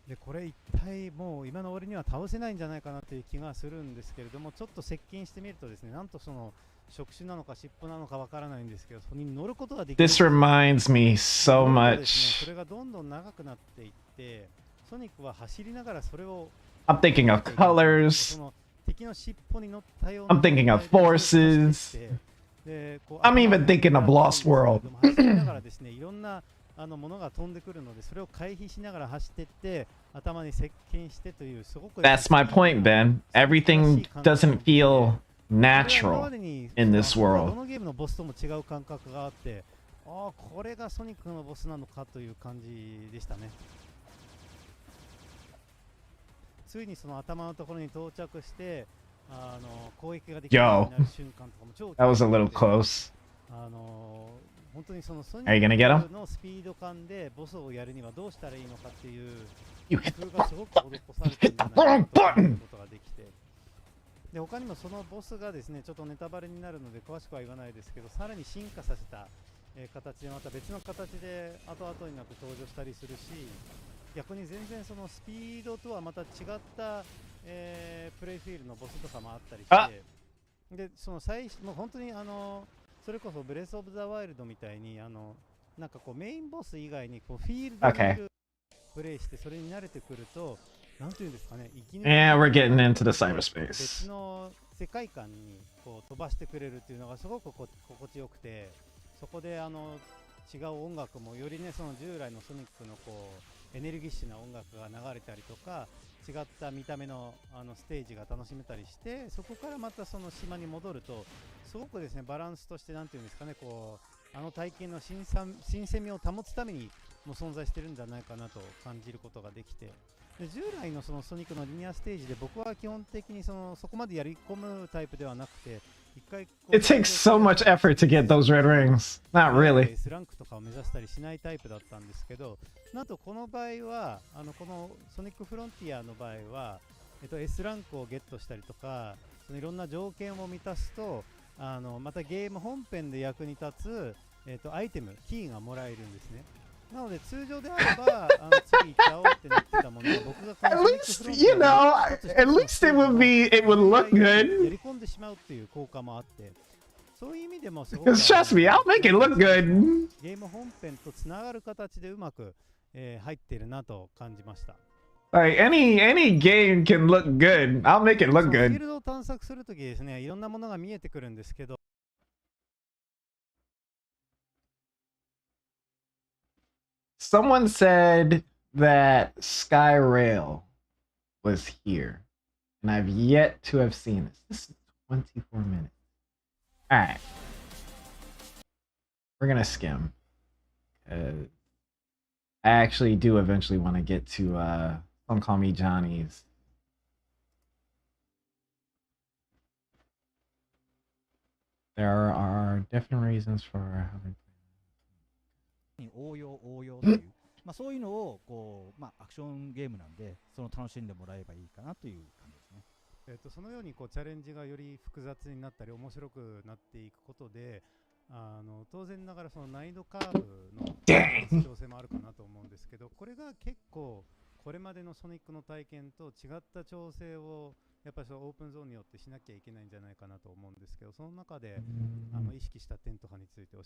でこれ一体もう今の俺には倒せないんじゃないかなという気がするんですけれども、ちょっと接近してみるとですね、なんとその触手なのか尻尾なのかわからないんですけど、そこに乗ることができる。This reminds me so much. それがどんどん長くなっていって、ソニックは走りながらそれを I'm thinking of colors. その敵の尻尾に乗ったような I'm thinking of forces. I'm even thinking of Lost World. 走りながらですね、いろんなものが飛んでくるので、それを回避しながら走っていって頭に接近してという、すごく That's my point, Ben. Everything doesn't feel natural in this world. どのゲームのボスとも違う感覚があって、ああこれがソニックのボスなのかという感じでしたね。ついにその頭のところに到着して攻撃ができるようになる瞬間とかも超 That was a little close. 本当にそのソニックのスピード感でボスをやるにはどうしたらいいのかっていう工夫がすごく施されているんじゃないかということができて、で他にもそのボスがですね、ちょっとネタバレになるので詳しくは言わないですけど、さらに進化させた、形でまた別の形で後々になって登場したりするし、逆に全然そのスピードとはまた違った、プレイフィールのボスとかもあったりして、でそのもう本当にそれこそブレスオブザワイルドみたいになんかこうメインボス以外にこうフィールドにプレイしてそれに慣れてくると、なんていうんですかね、Yeah, we're getting into the cyberspace. 別の世界観にこう飛ばしてくれるっていうのがすごく心地よくて、そこで違う音楽もよりね、その従来のソニックのこうエネルギッシュな音楽が流れたりとか、違った見た目のステージが楽しめたりして、そこからまたその島に戻るとすごくですね、バランスとしてなんていうんですかね、こう体験の新鮮味を保つためにも存在してるんじゃないかなと感じることができて、で従来のそのソニックのリニアステージで僕は基本的にそこまでやり込むタイプではなくて、It takes so much effort to get those red rings. Not really. スランクとかを目指したりしないタイプだったんですけど、なんとこの場合はこのソニックフロンティアの場合は S ランクをゲットしたりとか、そのいろんな条件を満たすとまたゲーム本編で役に立つ、アイテム、キーがもらえるんですね。なので通常であれば次行っちゃおうってなってたものを僕がこの At least, you know, at least it would look や good. り込んでしまうっていう効果もあって、そういう意味でもすごく Because trust me, I'll make it look good. ゲーム本編とつながる形でうまく、入ってるなと感じました。Like any game can look good. I'll make it そ look のフィー good. ルドを探索するときですね、いろんなものが見えてくるんですけど、Someone said that Skyrail was here, and I've yet to have seen this. This is 24 minutes. All right, we're gonna skim. I actually do eventually want to get to Don't Call Me Johnny's. There are different reasons for having. 応用という、そういうのをこう、アクションゲームなんで、その楽しんでもらえばいいかなという感じですね。そのようにこうチャレンジがより複雑になったり面白くなっていくことで、当然ながらその難易度カーブの調整もあるかなと思うんですけど、これが結構これまでのソニックの体験と違った調整をやっぱりそのオープンゾーンによってしなきゃいけないんじゃないかなと思うんですけど、その中で意識した点とかについて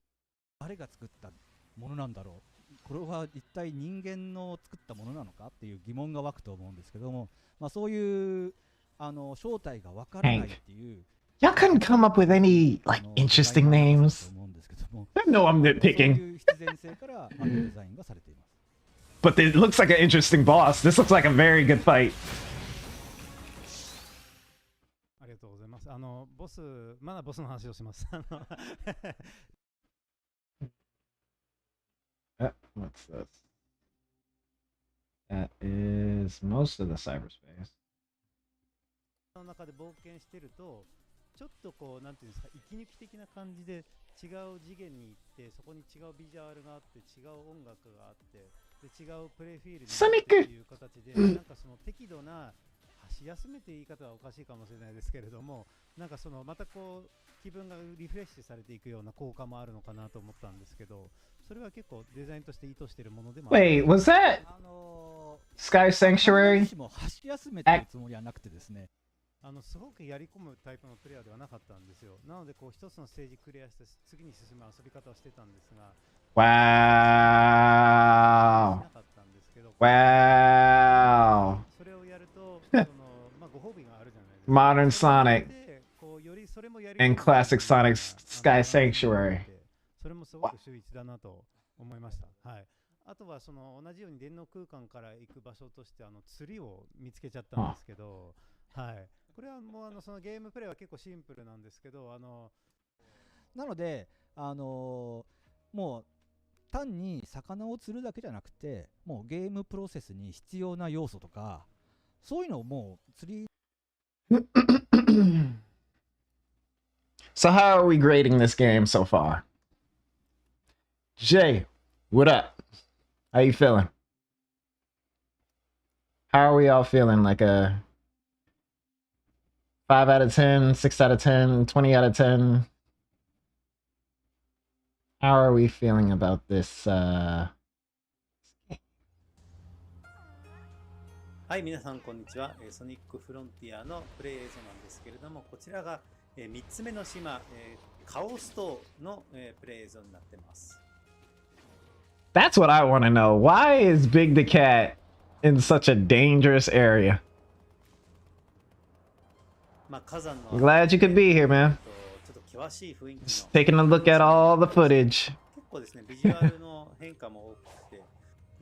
誰が作ったものなんだろう、これは一体人間の作ったものなのかっていう疑問が湧くと思うんですけども、そういう正体がわからないっていう。Y'all couldn't come up with any like interesting names. I know I'm nitpicking. But it looks like an interesting boss. This looks like a very good fight. ありがとうございます。ボス、まだボスの話をします。What's this? That is most of the cyberspace. の中で冒険してると、ちょっとこうなんていうんですか、息抜き的な感じで違う次元に行って、そこに違うビジュアルがあって、違う音楽があって、で違うプレイフィールドっていう形で、なんかその適度な箸休めって言い方はおかしいかもしれないですけれども、なんかそのまたこう気分がリフレッシュされていくような効果もあるのかなと思ったんですけど、それは結構デザインとして意図しているものでもある。Wait, was that Sky Sanctuary? 箸休めっていうつもりはなくてですね。すごくやり込むタイプのプレイヤーではなかったんですよ。なのでこう一つのステージクリアして次に進む遊び方をしてたんですが、Wow. なかったんですけど、 Wow. それをやるとそのご褒美があるじゃないですか。 Modern Sonic こうよりそれもやり and classic Sonic Sky Sanctuary. それもすごく秀逸だなと思いました。はい。あとはその同じように電脳空間から行く場所として釣りを見つけちゃったんですけど、はい。これはもうそのゲームプレイは結構シンプルなんですけど、なのでもう単に魚を釣るだけじゃなくて、もうゲームプロセスに必要な要素とか、そういうのをもう釣り。So how are we grading this game so far? Jay, what up? How you feeling? How are we all feeling? Like a 5 out of 10, 6 out of 10, 20 out of 10? How are we feeling about this? はい、皆さんこんにちは。ソニックフロンティアのプレイ映像なんですけれども、こちらが3つ目の島、カオス島のプレイ映像になってます。That's what I want to know. Why is Big the Cat in such a dangerous area? I'm glad you could be here, man. Just taking a look at all the footage. 結構ですね、ビジュアルの変化も多くて、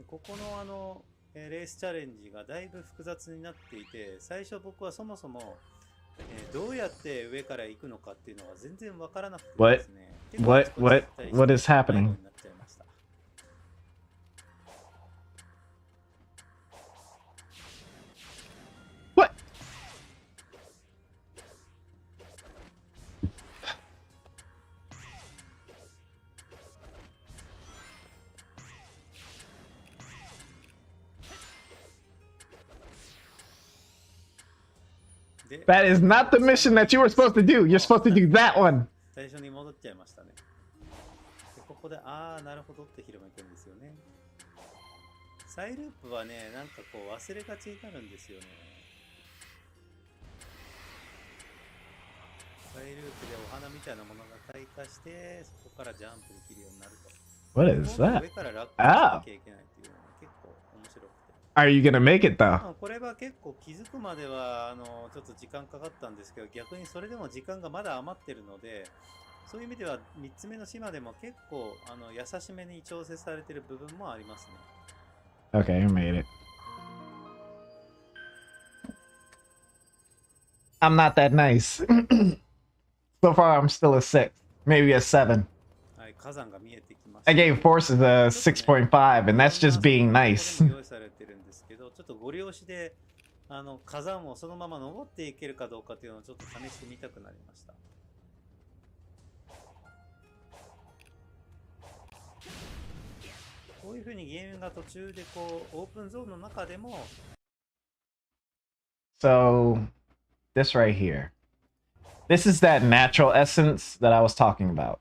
ここのレースチャレンジがだいぶ複雑になっていて、最初僕はそもそもどうやって上から行くのかっていうのは全然わからなくてですね。What is happening? What? で That is not the mission that you were supposed to do. You're supposed to do that one. 最初に戻っちゃいましたね。でここで、ああ、なるほどって広めてるんですよね。サイループはね、なんかこう忘れがちになるんですよね。サイループでお花みたいなものが開花して、そこからジャンプできるようになると。What is that? 上から落下しなきゃいけないっていうのが結構面白くて。Are you gonna make it though? これは結構気づくまではちょっと時間かかったんですけど、逆にそれでも時間がまだ余ってるので、そういう意味では3つ目の島でも結構優しめに調整されてる部分もありますね。Okay, I made it. I'm not that nice. So far, I'm still a 6, maybe a 7. はい、火山が見えてきました。I gave forces a 6.5, and that's just being nice. 用意されてるんですけど、ちょっとご利用しで火山をそのまま登っていけるかどうかというのをちょっと試してみたくなりました。こういう風にゲームが途中でこうオープンゾーンの中でも So, this right here. This is that natural essence that I was talking about.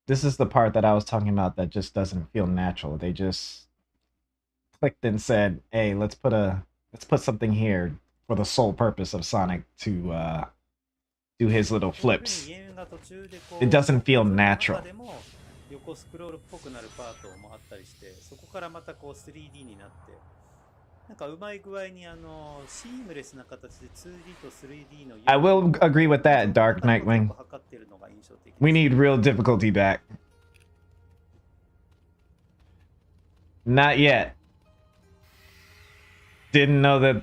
This is the part that I was talking about that just doesn't feel natural. They just clicked and said, "Hey, let's put something here for the sole purpose of Sonic to do his little flips." It doesn't feel natural. 横スクロールっぽくなるパートもあったりして、そこからまたこう 3D になって、なんかうまい具合にシームレスな形で 2D と 3D の I will agree with that, Dark Nightwing. We need real difficulty back. Not yet. Didn't know that.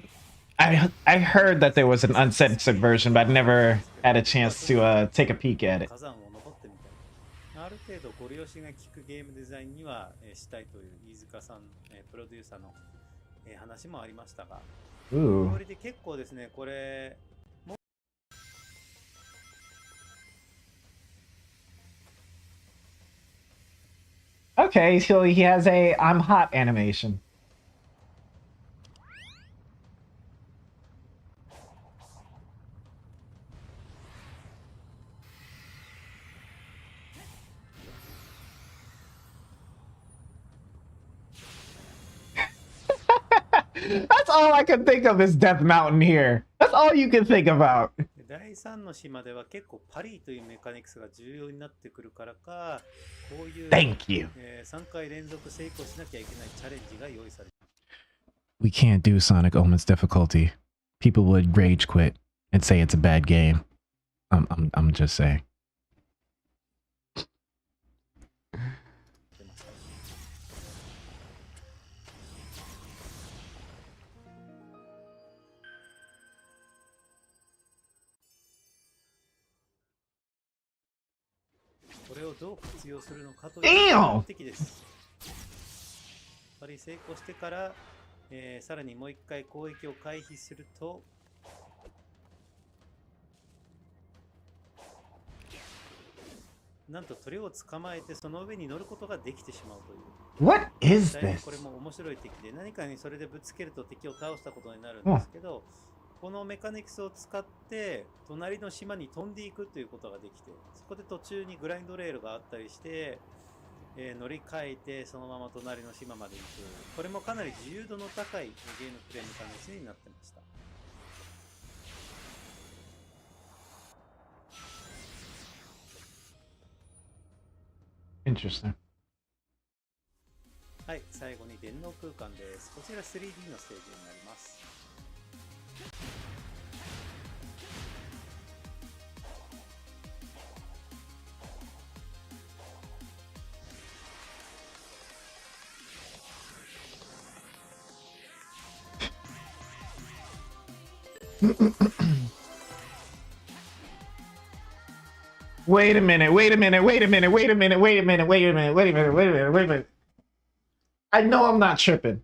I heard that there was an uncensored version, but I never had a chance to take a peek at it. ある程度ご利用しが効くゲームデザインにはしたいという飯塚さん、プロデューサーの話もありましたが、これで結構ですね、これ。Okay, so he has a I'm hot animation. That's all I can think of is Death Mountain here. That's all you can think about. 第3の島では結構パリというメカニクスが重要になってくるからか、こういう Thank you. 3回連続成功しなきゃいけないチャレンジが用意されている。We can't do Sonic Omen's difficulty. People would rage quit and say it's a bad game. I'm just saying. これをどう活用するのかというのが目的です。やっぱり成功してから、さらにもう一回攻撃を回避すると、なんと鳥を捕まえてその上に乗ることができてしまうという。What is this? これも面白い敵で、何かにそれでぶつけると敵を倒したことになるんですけど、このメカニクスを使って隣の島に飛んでいくということができて、そこで途中にグラインドレールがあったりして、乗り換えてそのまま隣の島まで行く。これもかなり自由度の高いゲームプレイメカニクスになってました。Interesting. はい、最後に電脳空間です。こちら 3D のステージになります。Wait a minute, wait a minute, wait a minute, wait a minute, wait a minute, wait a minute, wait a minute, wait a minute, wait a minute. I know I'm not tripping.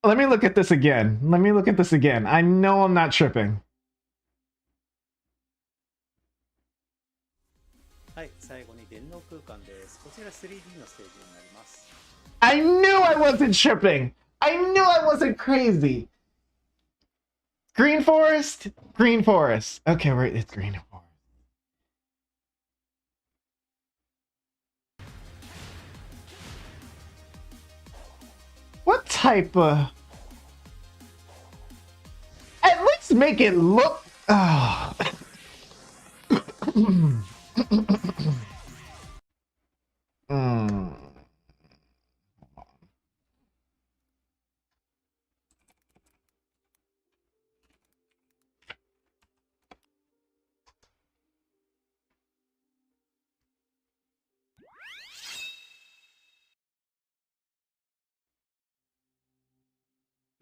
Let me look at this again. Let me look at this again. I know I'm not tripping. はい、最後に電脳空間です。こちら 3D のステージになります。I knew I wasn't tripping. I knew I wasn't crazy. Green Forest? Green Forest. Okay, it's Green Forest. What type of... At least make it look... Oh.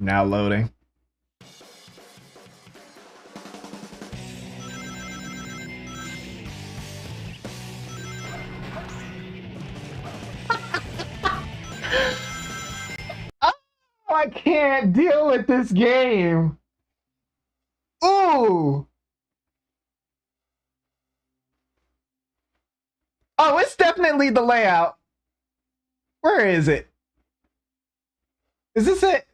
Now loading. Oh, I can't deal with this game. Ooh. Oh, it's definitely the layout. Where is it? Is this it?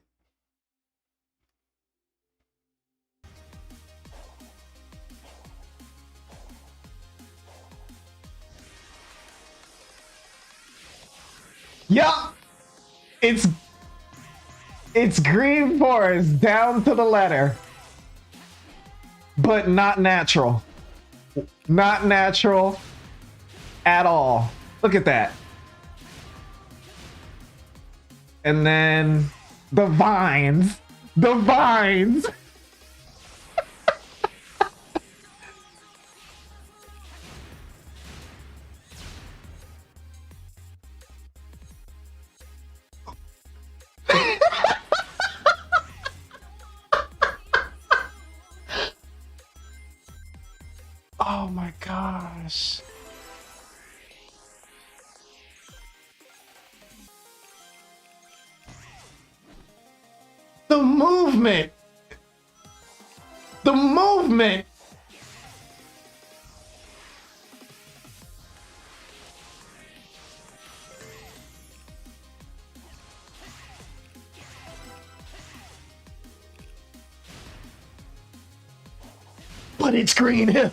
Yup. It's Green Forest down to the letter. But not natural. Not natural at all. Look at that. And then the vines. The vines. Oh my gosh. The movement. The movement. But it's Green Hill.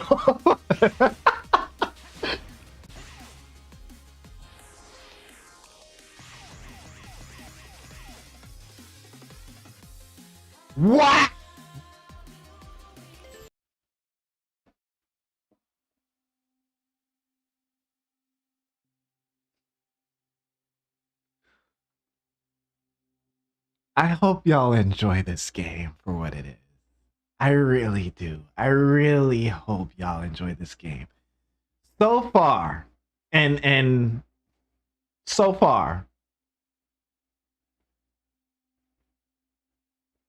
What? I hope y'all enjoy this game for what it is. I really do. I really hope y'all enjoy this game. So far, and so far.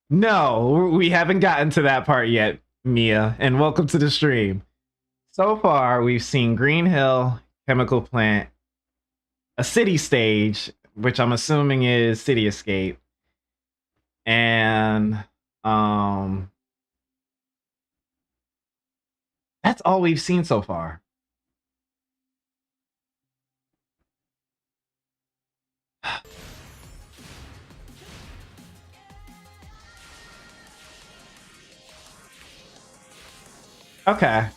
No, we haven't gotten to that part yet, Mia, and welcome to the stream. So far, we've seen Green Hill, Chemical Plant, a city stage, which I'm assuming is City Escape, and that's all we've seen so far. Okay.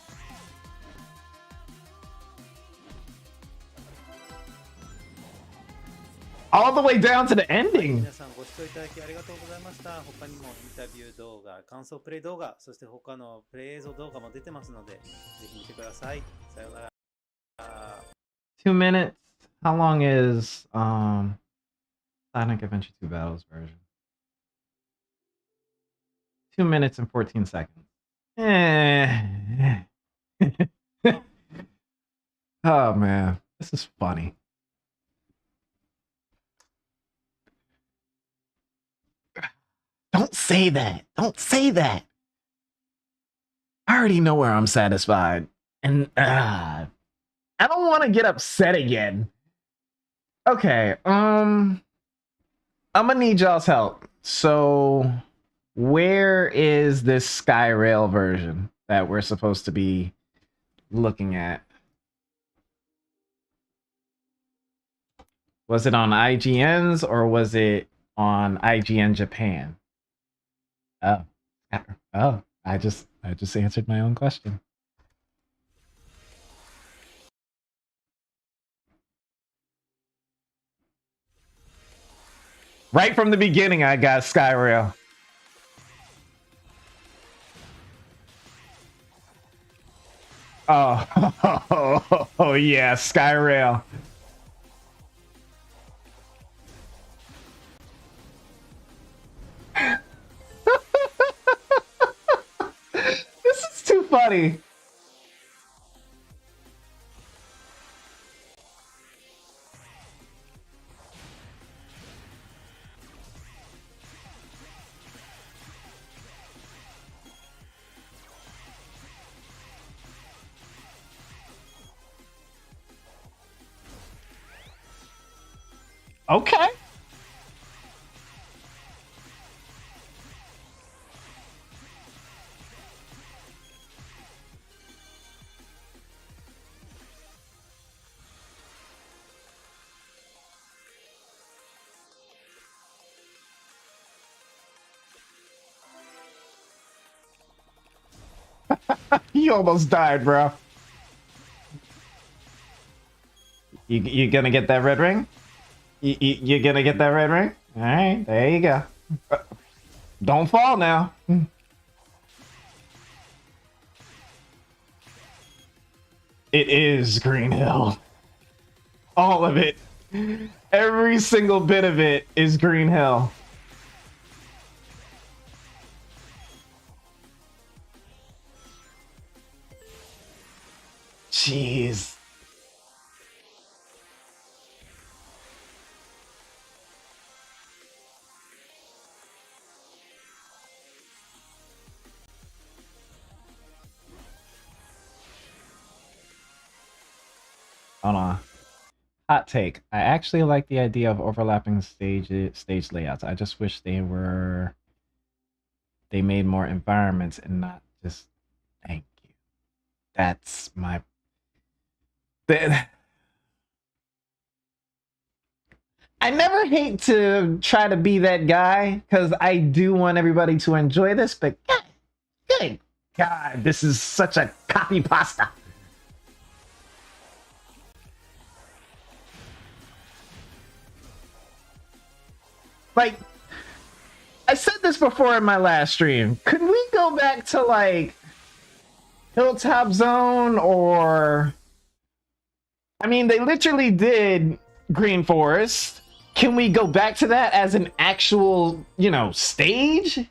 All the way down to the ending. 皆さんご視聴いただきありがとうございました。他にもインタビュー動画、感想プレイ動画、そして他のプレイ映像動画も出てますので、ぜひ見てください。さようなら。2 minutes. How long is Sonic Adventure 2 Battles version? 2 minutes and 14 seconds. Oh man, this is funny. Don't say that. Don't say that. I already know where I'm satisfied. And I don't want to get upset again. Okay, I'm gonna need y'all's help. So where is this Skyrail version that we're supposed to be looking at? Was it on IGN's or was it on IGN Japan. Oh, oh, I just answered my own question. Right from the beginning, I got Skyrail. Oh, yeah, Skyrail. This is too funny. Okay. You almost died, bro. You gonna get that red ring? You gonna get that red ring? All right, there you go. Don't fall now. It is Green Hill. All of it. Every single bit of it is Green Hill. Jeez. Hold on. Hot take. I actually like the idea of overlapping stage layouts. I just wish they made more environments and not just thank you. That's my I never hate to try to be that guy because I do want everybody to enjoy this, but good God, this is such a copy pasta. Like, I said this before in my last stream. Could we go back to like Hilltop Zone or I mean, they literally did Green Forest. Can we go back to that as an actual, stage?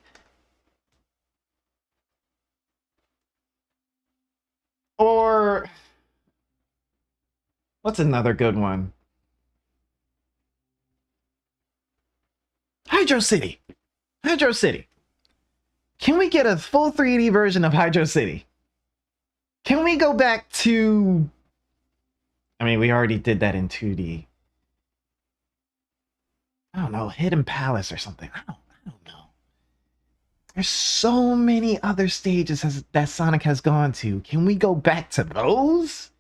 Or what's another good one? Hydro City. Hydro City. Can we get a full 3D version of Hydro City? Can we go back to... I mean, we already did that in 2D. I don't know, Hidden Palace or something. I don't know. There's so many other stages that Sonic has gone to. Can we go back to those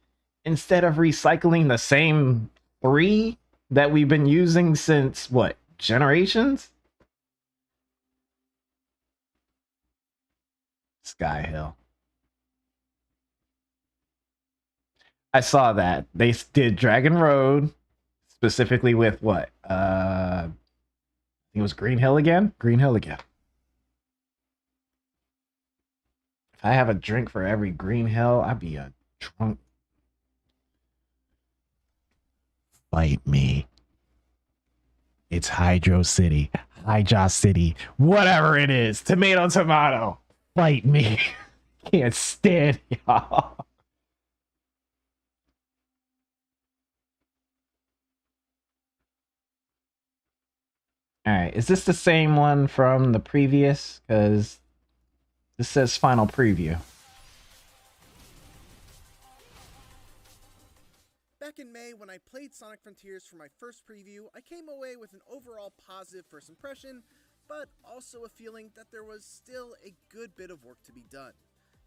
instead of recycling the same 3 that we've been using since, what, generations? Sky Hill. I saw that. They did Dragon Road, specifically with what? I think it was Green Hill again? Green Hill again. If I have a drink for every Green Hill, I'd be a drunk. Fight me. It's Hydro City. Hydro City. Whatever it is. Tomato, tomato. Fight me. Can't stand y'all. Alright, is this the same one from the previous? Because this says final preview. Back in May, when I played Sonic Frontiers for my first preview, I came away with an overall positive first impression, but also a feeling that there was still a good bit of work to be done.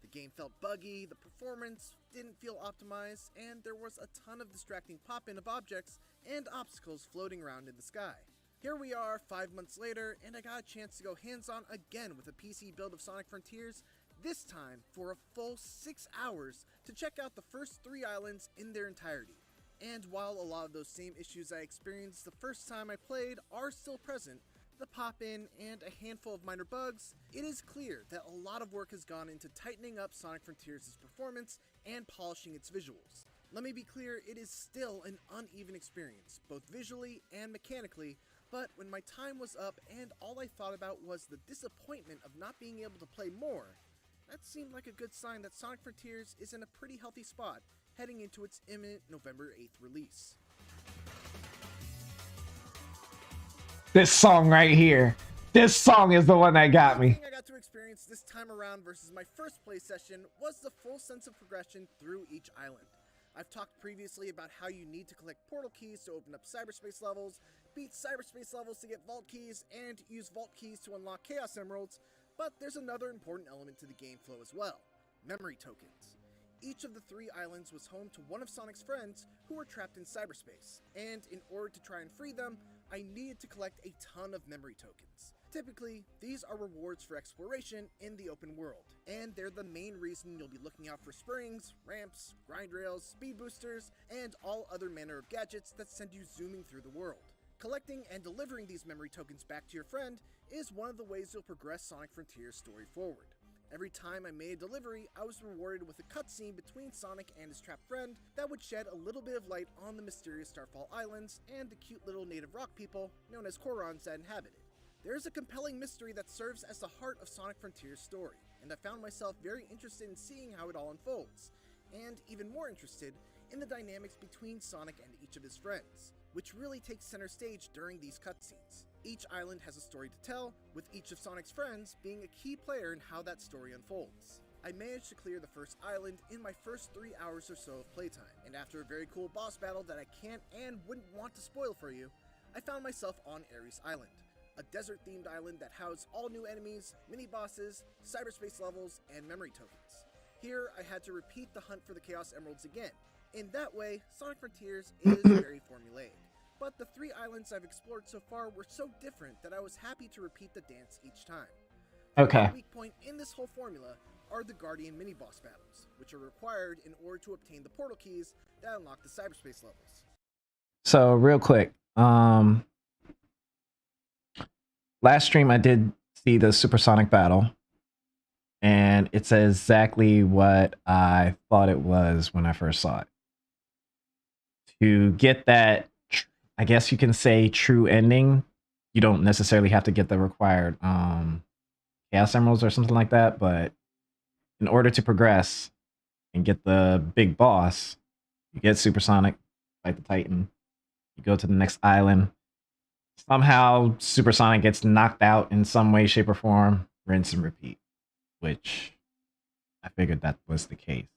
The game felt buggy, the performance didn't feel optimized, and there was a ton of distracting pop-in of objects and obstacles floating around in the sky. Here we are 5 months later, and I got a chance to go hands-on again with a PC build of Sonic Frontiers, this time for a full 6 hours to check out the first 3 islands in their entirety. And while a lot of those same issues I experienced the first time I played are still present, the pop-in and a handful of minor bugs, it is clear that a lot of work has gone into tightening up Sonic Frontiers' performance and polishing its visuals. Let me be clear, it is still an uneven experience, both visually and mechanically, but when my time was up and all I thought about was the disappointment of not being able to play more, that seemed like a good sign that Sonic Frontiers is in a pretty healthy spot heading into its imminent November 8th release. This song right here. This song is the one that got The me. thing I got to experience this time around versus my first play session was the full sense of progression through each island. I've talked previously about how you need to collect portal keys to open up cyberspace levels, beat cyberspace levels to get vault keys, and use vault keys to unlock Chaos Emeralds, but there's another important element to the game flow as well: memory tokens. Each of the 3 islands was home to one of Sonic's friends who were trapped in cyberspace, and in order to try and free them, I needed to collect a ton of memory tokens. Typically, these are rewards for exploration in the open world, and they're the main reason you'll be looking out for springs, ramps, grind rails, speed boosters, and all other manner of gadgets that send you zooming through the world. Collecting and delivering these memory tokens back to your friend is one of the ways you'll progress Sonic Frontiers' story forward. Every time I made a delivery, I was rewarded with a cutscene between Sonic and his trapped friend that would shed a little bit of light on the mysterious Starfall Islands and the cute little native rock people known as Korons that inhabit it. There is a compelling mystery that serves as the heart of Sonic Frontiers' story, and I found myself very interested in seeing how it all unfolds, and even more interested in the dynamics between Sonic and each of his friends, which really takes center stage during these cutscenes. Each island has a story to tell, with each of Sonic's friends being a key player in how that story unfolds. I managed to clear the first island in my first 3 hours or so of playtime, and after a very cool boss battle that I can't and wouldn't want to spoil for you, I found myself on Ares Island, a desert-themed island that housed all new enemies, mini-bosses, cyberspace levels, and memory tokens. Here, I had to repeat the hunt for the Chaos Emeralds again. In that way, Sonic Frontiers is very formulaic. But the 3 islands I've explored so far were so different that I was happy to repeat the dance each time. Okay. The weak point in this whole formula are the Guardian mini-boss battles, which are required in order to obtain the portal keys that unlock the cyberspace levels. So real quick, last stream I did see the supersonic battle, and it's exactly what I thought it was when I first saw it. To get that, I guess you can say, true ending, you don't necessarily have to get the required Chaos Emeralds or something like that, but in order to progress and get the big boss, you get supersonic, fight the Titan, you go to the next island. Somehow supersonic gets knocked out in some way, shape, or form, rinse and repeat, which I figured that was the case.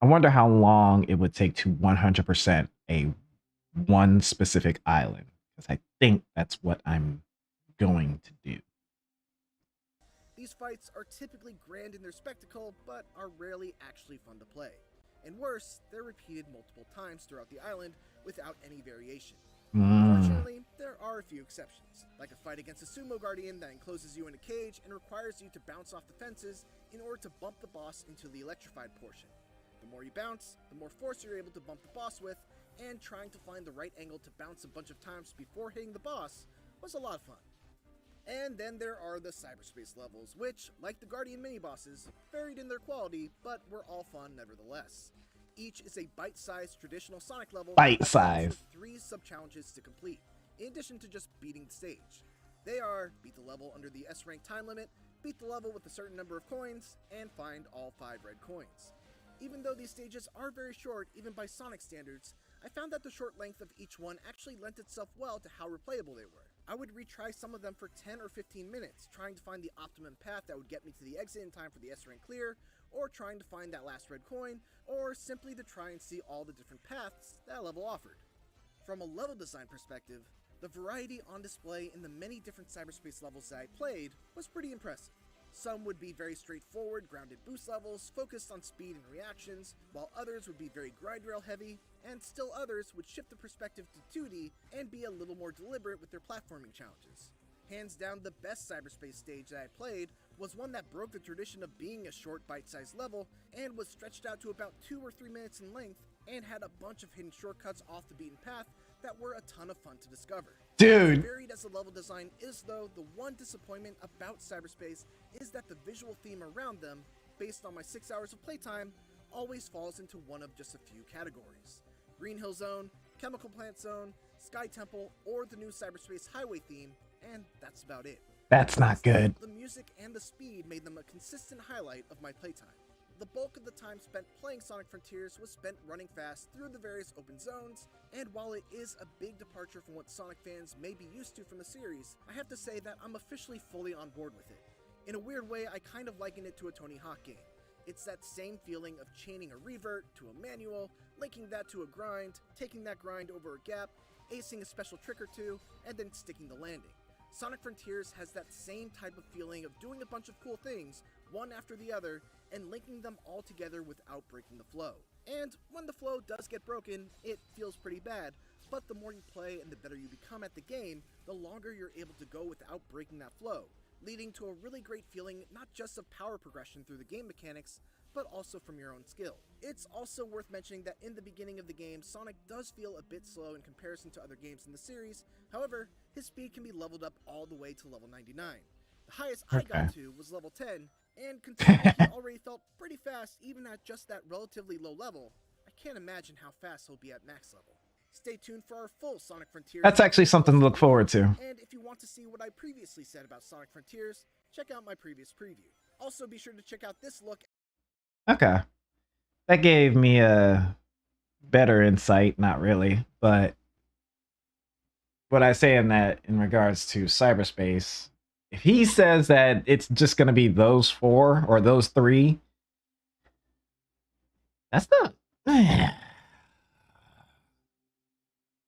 I wonder how long it would take to 100% a one specific island, because I think that's what I'm going to do. These fights are typically grand in their spectacle, but are rarely actually fun to play. And worse, they're repeated multiple times throughout the island without any variation. Fortunately, there are a few exceptions, like a fight against a sumo guardian that encloses you in a cage and requires you to bounce off the fences in order to bump the boss into the electrified portion. The more you bounce, the more force you're able to bump the boss with, and trying to find the right angle to bounce a bunch of times before hitting the boss was a lot of fun. And then there are the cyberspace levels, which, like the Guardian mini-bosses, varied in their quality, but were all fun nevertheless. Each is a bite-sized traditional Sonic level Bite-sized. with 3 sub-challenges to complete, in addition to just beating the stage. They are beat the level under the S-rank time limit, beat the level with a certain number of coins, and find all 5 red coins. Even though these stages are very short, even by Sonic standards, I found that the short length of each one actually lent itself well to how replayable they were. I would retry some of them for 10 or 15 minutes, trying to find the optimum path that would get me to the exit in time for the S-rank clear, or trying to find that last red coin, or simply to try and see all the different paths that level offered. From a level design perspective, the variety on display in the many different cyberspace levels that I played was pretty impressive. Some would be very straightforward, grounded boost levels, focused on speed and reactions, while others would be very grind rail heavy, and still others would shift the perspective to 2D and be a little more deliberate with their platforming challenges. Hands down, the best cyberspace stage that I played was one that broke the tradition of being a short bite-sized level and was stretched out to about 2 or 3 minutes in length and had a bunch of hidden shortcuts off the beaten path that were a ton of fun to discover. Dude. As varied as the level design is though, the one disappointment about cyberspace is that the visual theme around them, based on my 6 hours of playtime, always falls into one of just a few categories. Green Hill Zone, Chemical Plant Zone, Sky Temple, or the new Cyberspace Highway theme, and that's about it. That's not good. The music and the speed made them a consistent highlight of my playtime. The bulk of the time spent playing Sonic Frontiers was spent running fast through the various open zones, and while it is a big departure from what Sonic fans may be used to from the series, I have to say that I'm officially fully on board with it. In a weird way, I kind of liken it to a Tony Hawk game. It's that same feeling of chaining a revert to a manual, linking that to a grind, taking that grind over a gap, acing a special trick or two, and then sticking the landing. Sonic Frontiers has that same type of feeling of doing a bunch of cool things, one after the other, and linking them all together without breaking the flow. And when the flow does get broken, it feels pretty bad, but the more you play and the better you become at the game, the longer you're able to go without breaking that flow, leading to a really great feeling not just of power progression through the game mechanics, but also from your own skill. It's also worth mentioning that in the beginning of the game, Sonic does feel a bit slow in comparison to other games in the series. However, his speed can be leveled up all the way to level 99. The highest I got to was level 10, and considering he already felt pretty fast even at just that relatively low level, I can't imagine how fast he'll be at max level. Stay tuned for our full Sonic Frontiers. That's actually something to look forward to. And if you want to see what I previously said about Sonic Frontiers, check out my previous preview. Also be sure to check out this look. Okay. That gave me a better insight, not really, but what I say in that in regards to cyberspace, if he says that it's just going to be those 4 or those 3, that's not...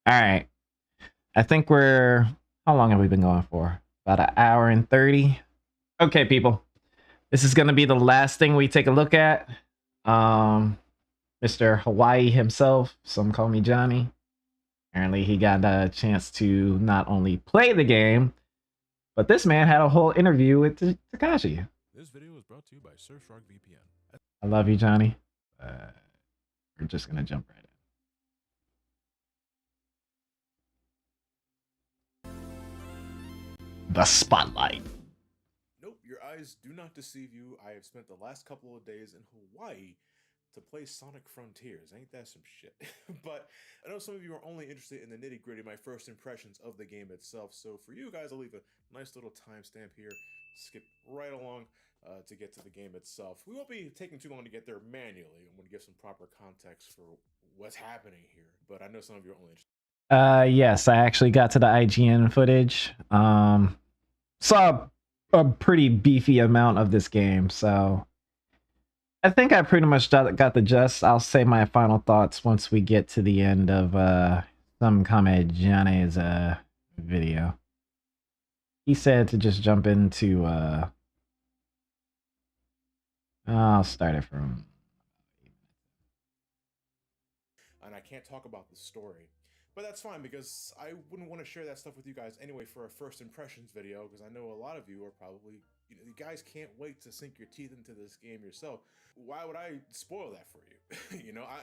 All right. I think we're... How long have we been going for? About an hour and 30. Okay, people. This is going to be the last thing we take a look at. Mr. Hawaii himself, some call me Johnny. Apparently he got a chance to not only play the game, but this man had a whole interview with Takashi. This video is brought to you by Surfshark VPN. I love you, Johnny. We're just going to jump right in. The spotlight. Nope, your eyes do not deceive you. I have spent the last couple of days in Hawaii to play Sonic Frontiers. Ain't that some shit? But I know some of you are only interested in the nitty-gritty, my first impressions of the game itself. So for you guys, I'll leave a nice little timestamp here. Skip right along to get to the game itself. We won't be taking too long to get there manually. I'm going to give some proper context for what's happening here. But I know some of you are only interested. Yes, I actually got to the IGN footage. Saw a pretty beefy amount of this game, so I think I pretty much got the gist. I'll say my final thoughts once we get to the end of some comment Johnny's video. He said to just jump into I'll start it from... And I can't talk about the story. But that's fine, because I wouldn't want to share that stuff with you guys anyway for a first impressions video, because I know a lot of you are probably, you guys can't wait to sink your teeth into this game yourself. Why would I spoil that for you?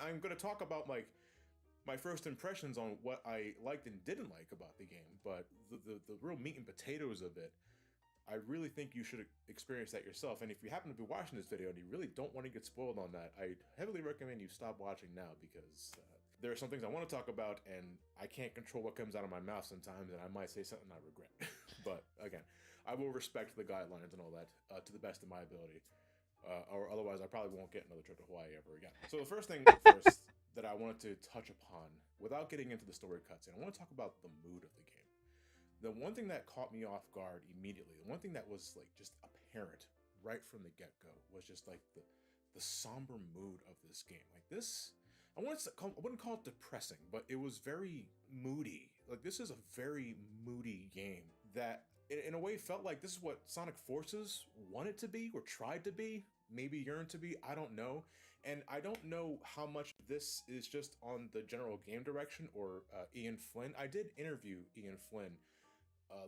I'm going to talk about my first impressions on what I liked and didn't like about the game, but the real meat and potatoes of it, I really think you should experience that yourself. And if you happen to be watching this video and you really don't want to get spoiled on that, I heavily recommend you stop watching now, because there are some things I want to talk about, and I can't control what comes out of my mouth sometimes, and I might say something I regret. But again, I will respect the guidelines and all that to the best of my ability, or otherwise I probably won't get another trip to Hawaii ever again. So the first thing first that I wanted to touch upon, without getting into the story cutscene, I want to talk about the mood of the game. The one thing that caught me off guard immediately, the one thing that was just apparent right from the get-go, was just the somber mood of this game. This, I wouldn't call it depressing, but it was very moody. This is a very moody game that in a way felt like this is what Sonic Forces wanted to be or tried to be, maybe yearned to be. I don't know. And I don't know how much this is just on the general game direction or Ian Flynn. I did interview Ian Flynn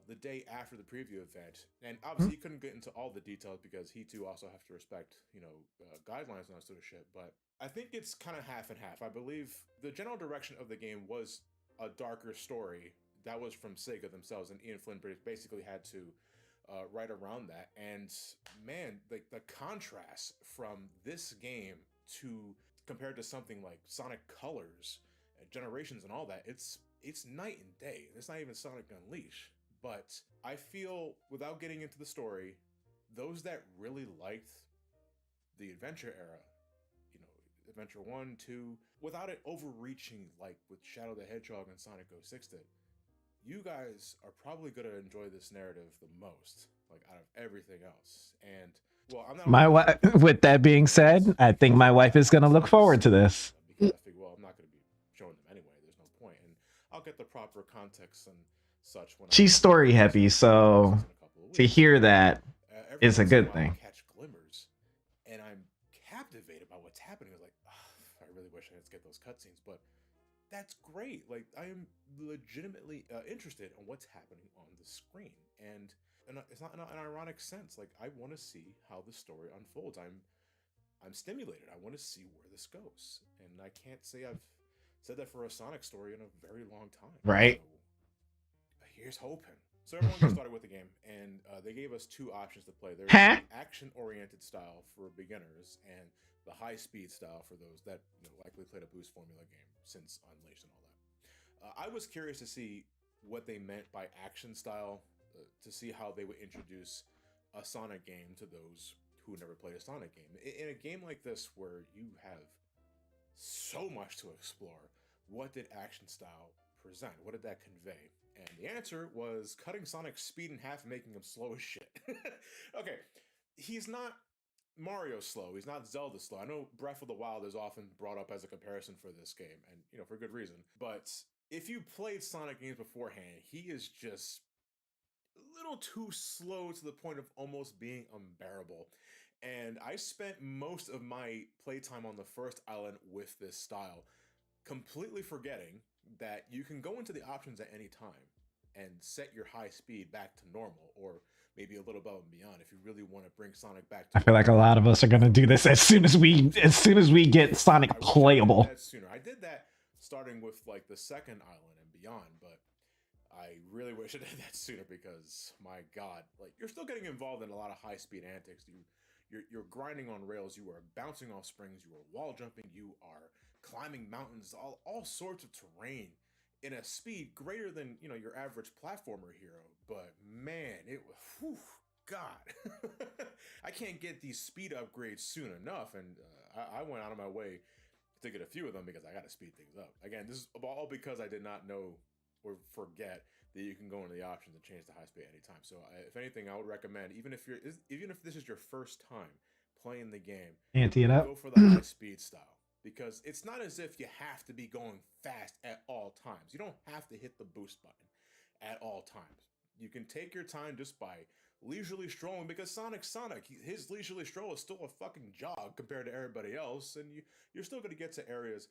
the day after the preview event, and obviously he couldn't get into all the details because he too also has to respect, guidelines and that sort of shit. But I think it's kind of half and half. I believe the general direction of the game was a darker story that was from Sega themselves, and Ian Flynn basically had to write around that. And man, the contrast from this game to compared to something like Sonic Colors, Generations, and all that, it's night and day. It's not even Sonic Unleashed. But I feel, without getting into the story, those that really liked the adventure era, Adventure 1, 2, without it overreaching like with Shadow the Hedgehog and Sonic 06 did, you guys are probably going to enjoy this narrative the most, like out of everything else. And, well, I'm not... My wife, with that being said, I think my wife is going to look forward to this. Because I figure, well, I'm not going to be showing them anyway. There's no point. And I'll get the proper context and such when she's story heavy, so to hear that is a good thing. I catch glimmers, and I'm captivated by what's happening. I was like, I really wish I could get those cutscenes, but that's great. Like, I am legitimately interested in what's happening on the screen, and it's not in an ironic sense. Like, I want to see how the story unfolds. I'm stimulated. I want to see where this goes, and I can't say I've said that for a Sonic story in a very long time. Right. So, here's hoping. So everyone got started with the game, and they gave us two options to play. There's the action-oriented style for beginners, and the high-speed style for those that likely played a boost formula game since Unleashed and all that. I was curious to see what they meant by action style, to see how they would introduce a Sonic game to those who never played a Sonic game. In a game like this, where you have so much to explore, what did action style present? What did that convey? And the answer was cutting Sonic's speed in half and making him slow as shit. Okay, he's not Mario slow. He's not Zelda slow. I know Breath of the Wild is often brought up as a comparison for this game, and for good reason. But if you played Sonic games beforehand, he is just a little too slow to the point of almost being unbearable. And I spent most of my playtime on the first island with this style, completely forgetting that you can go into the options at any time and set your high speed back to normal, or maybe a little above and beyond if you really want to bring Sonic back to... I feel like a lot of us are going to do this as soon as we get Sonic playable. I did that starting with like the second island and beyond, but I really wish I did that sooner because, my God, like, you're still getting involved in a lot of high speed antics. You're grinding on rails, you are bouncing off springs, you are wall jumping, you are climbing mountains, all sorts of terrain in a speed greater than your average platformer hero. But man, it was, God, I can't get these speed upgrades soon enough, and I went out of my way to get a few of them because I got to speed things up. Again, this is all because I did not know or forget that you can go into the options and change the high speed anytime. So if anything, I would recommend, even if this is your first time playing the game, ante it up, go for the high speed style. Because it's not as if you have to be going fast at all times. You don't have to hit the boost button at all times. You can take your time just by leisurely strolling, because Sonic, his leisurely stroll is still a fucking jog compared to everybody else, and you're still going to get to areas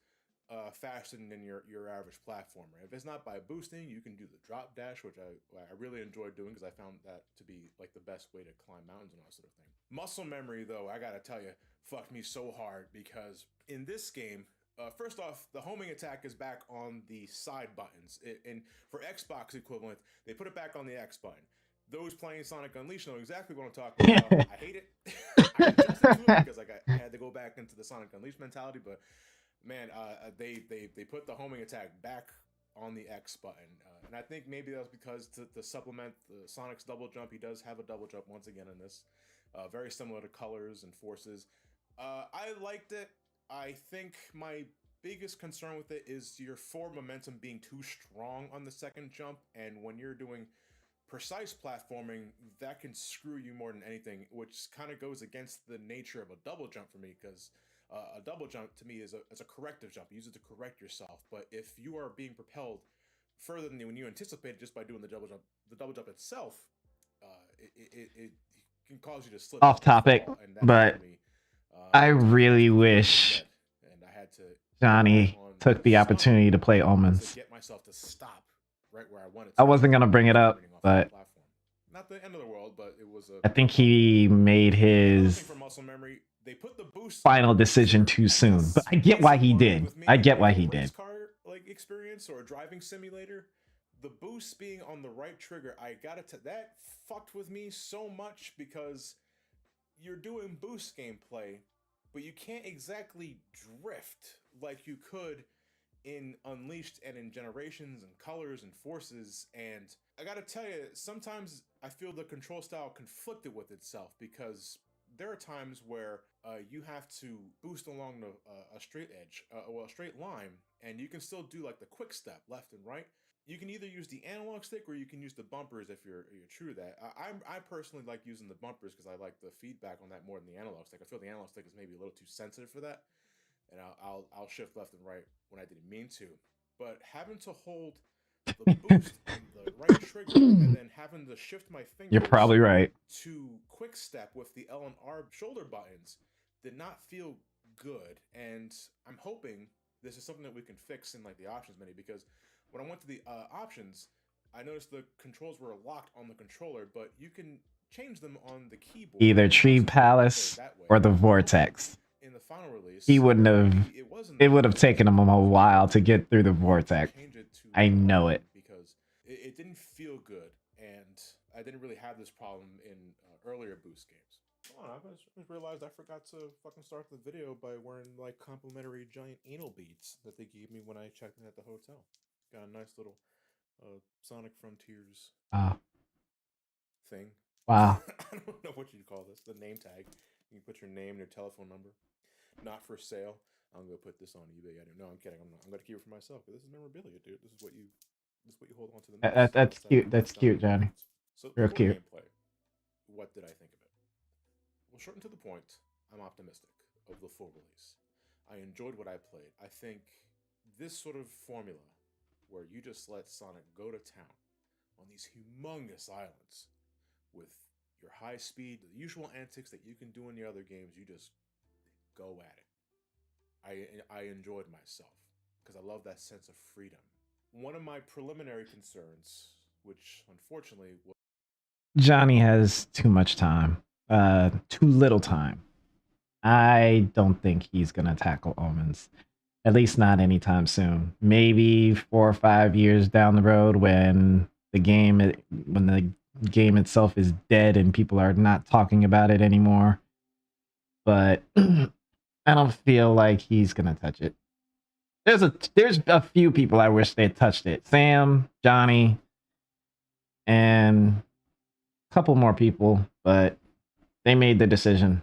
faster than your average platformer. If it's not by boosting, you can do the drop dash, which I really enjoyed doing because I found that to be like the best way to climb mountains and all that sort of thing. Muscle memory, though, I gotta tell you, fucked me so hard because in this game, first off, the homing attack is back on the side buttons. And for Xbox equivalent, they put it back on the X button. Those playing Sonic Unleashed know exactly what I'm talking about. I hate it. I adjusted to it because I had to go back into the Sonic Unleashed mentality, but man, they put the homing attack back on the X button, and I think maybe that's because to supplement Sonic's double jump, he does have a double jump once again in this, very similar to Colors and Forces. I liked it. I think my biggest concern with it is your forward momentum being too strong on the second jump, and when you're doing precise platforming, that can screw you more than anything, which kind of goes against the nature of a double jump for me, because a double jump to me is a corrective jump. You use it to correct yourself. But if you are being propelled further than when you anticipated just by doing the double jump itself, it can cause you to slip Off and topic, fall, and that but happened to me, I to really the wish bed, and I had to Johnny on took the stomach opportunity to play to Omens. get myself to stop right where I wanted I to. wasn't gonna bring it up, Turning off the but platform. Not the end of the world, but it was a. I think he made Another his thing for muscle memory, they put the boost final decision trigger, too soon. guess But I get why he similarly did. with I maybe get why like a he race did. car like experience or a driving simulator. The boost being on the right trigger, I gotta that fucked with me so much because you're doing boost gameplay, but you can't exactly drift like you could in Unleashed and in Generations and Colors and Forces. And I gotta tell you, sometimes I feel the control style conflicted with itself because there are times where you have to boost along a straight edge, well, a straight line, and you can still do like the quick step left and right. You can either use the analog stick or you can use the bumpers if you're true to that. I personally like using the bumpers because I like the feedback on that more than the analog stick. I feel the analog stick is maybe a little too sensitive for that, and I'll shift left and right when I didn't mean to. But having to hold the boost on the right trigger and then having to shift my fingers You're probably right. to quick step with the L and R shoulder buttons did not feel good. And I'm hoping this is something that we can fix in like the options menu, because when I went to the options, I noticed the controls were locked on the controller, but you can change them on the keyboard. Either Tree Palace or the Vortex. In the final release, He wouldn't have. It would have taken him a while to get through the Vortex. I know it. Because it didn't feel good, and I didn't really have this problem in earlier boost games. Hold on, I just realized I forgot to fucking start the video by wearing like complimentary giant anal beads that they gave me when I checked in at the hotel. Got a nice little Sonic Frontiers thing. Wow. I don't know what you'd call this. The name tag. You can put your name and your telephone number. Not for sale. I'm gonna put this on eBay. I don't know. I'm kidding. I'm not. I'm gonna keep it for myself. But this is memorabilia, dude. This is what you hold on to the most. That's cute. That's cute, Johnny. So real for cute. Gameplay, what did I think of it? Well, short and to the point, I'm optimistic of the full release. I enjoyed what I played. I think this sort of formula, where you just let Sonic go to town on these humongous islands with your high speed, the usual antics that you can do in the other games, you just go at it. I enjoyed myself because I love that sense of freedom. One of my preliminary concerns, which unfortunately was Johnny has too much time. Too little time. I don't think he's gonna tackle Omens. At least not anytime soon. Maybe 4 or 5 years down the road when the game itself is dead and people are not talking about it anymore. But I don't feel like he's gonna touch it. There's a few people I wish they touched it. Sam, Johnny, and a couple more people, but they made the decision.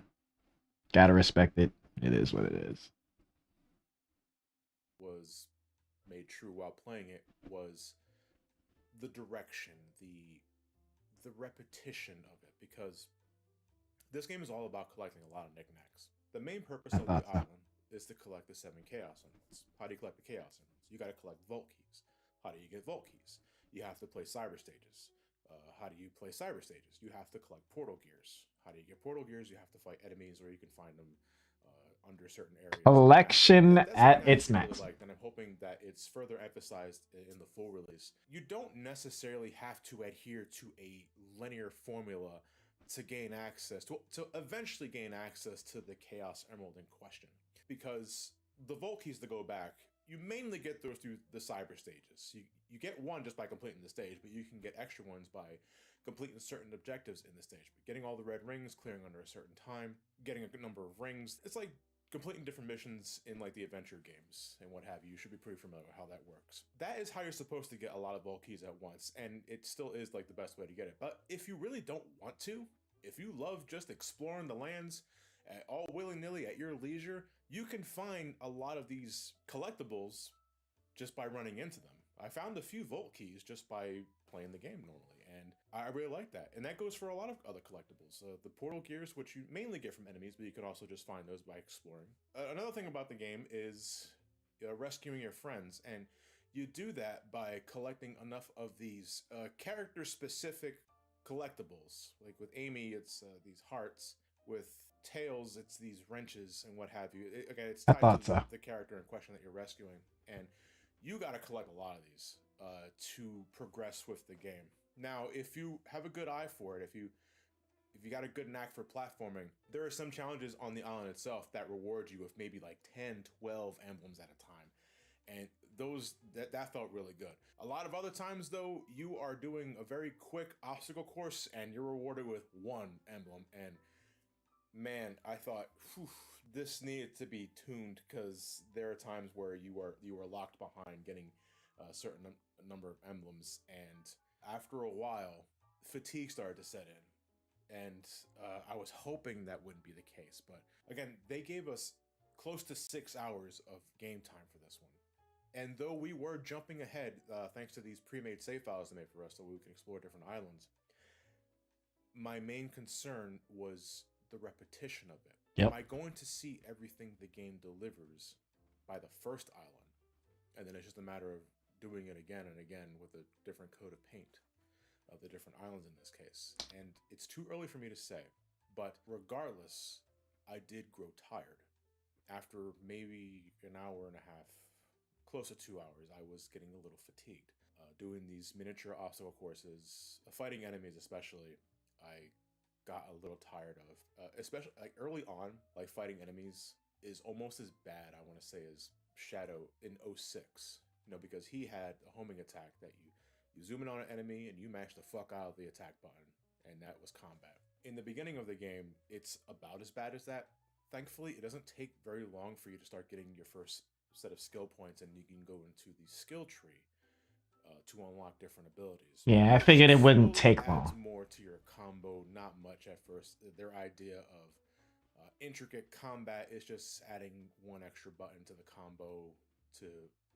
Gotta respect it. It is what it is. made true while playing it was the direction, the repetition of it, because this game is all about collecting a lot of knickknacks. The main purpose of the island is to collect the 7 Chaos Emeralds. How do you collect the Chaos Emeralds? You got to collect Vault Keys. How do you get Vault Keys? You have to play Cyber Stages. How do you play Cyber Stages? You have to collect Portal Gears. How do you get Portal Gears? You have to fight enemies, or you can find them under certain areas. Collection at its max. Really and I'm hoping that it's further emphasized in the full release. You don't necessarily have to adhere to a linear formula to gain access to eventually gain access to the Chaos Emerald in question, because the Vault Keys to go back, you mainly get those through the Cyber Stages. You get one just by completing the stage, but you can get extra ones by completing certain objectives in the stage. But getting all the red rings, clearing under a certain time, getting a good number of rings. It's like completing different missions in like the adventure games and what have you. You should be pretty familiar with how that works. That is how you're supposed to get a lot of Vault Keys at once, and it still is like the best way to get it. But if you really don't want to, if you love just exploring the lands all willy-nilly at your leisure, you can find a lot of these collectibles just by running into them. I found a few Vault Keys just by playing the game normally, and I really like that. And that goes for a lot of other collectibles. The Portal Gears, which you mainly get from enemies, but you can also just find those by exploring. Another thing about the game is rescuing your friends, and you do that by collecting enough of these character-specific collectibles. Like with Amy, it's these hearts. With Tails, it's these wrenches and what have you. Again, it's I tied thought to so. the character in question that you're rescuing, and you got to collect a lot of these to progress with the game. Now, if you have a good eye for it, if you got a good knack for platforming, there are some challenges on the island itself that reward you with maybe like 10, 12 emblems at a time. And that felt really good. A lot of other times though, you are doing a very quick obstacle course and you're rewarded with one emblem. And man, I thought, whew, this needed to be tuned, because there are times where you are locked behind getting a certain number of emblems, and after a while, fatigue started to set in, and I was hoping that wouldn't be the case. But again, they gave us close to 6 hours of game time for this one. And though we were jumping ahead, thanks to these pre-made save files they made for us so we can explore different islands, my main concern was the repetition of it. Yep. Am I going to see everything the game delivers by the first island? And then it's just a matter of doing it again and again with a different coat of paint of the different islands in this case. And it's too early for me to say, but regardless, I did grow tired. After maybe an hour and a half, close to 2 hours, I was getting a little fatigued. Doing these miniature obstacle courses, fighting enemies especially, I got a little tired of. Especially like early on, like fighting enemies is almost as bad, I want to say, as Shadow in 06. You know, because he had a homing attack that you zoom in on an enemy and you mash the fuck out of the attack button, and that was combat. In the beginning of the game, it's about as bad as that. Thankfully, it doesn't take very long for you to start getting your first set of skill points, and you can go into the skill tree to unlock different abilities. Yeah, I figured it wouldn't Slowly take adds long. more to your combo, not much at first. Their idea of intricate combat is just adding one extra button to the combo to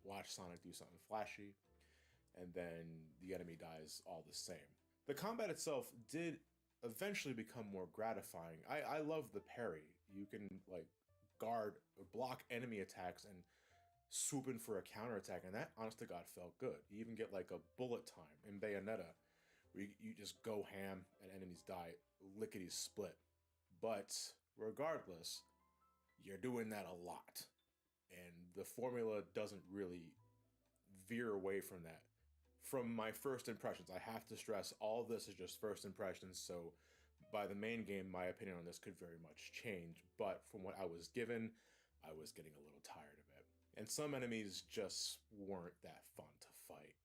watch Sonic do something flashy, and then the enemy dies all the same. The combat itself did eventually become more gratifying. I love the parry. You can like guard or block enemy attacks and swoop in for a counterattack, and that honest to God felt good. You even get like a bullet time in Bayonetta where you just go ham and enemies die lickety split. But regardless, you're doing that a lot, and the formula doesn't really veer away from that. From my first impressions, I have to stress all this is just first impressions, so by the main game, my opinion on this could very much change. But from what I was given, I was getting a little tired of it. And some enemies just weren't that fun to fight.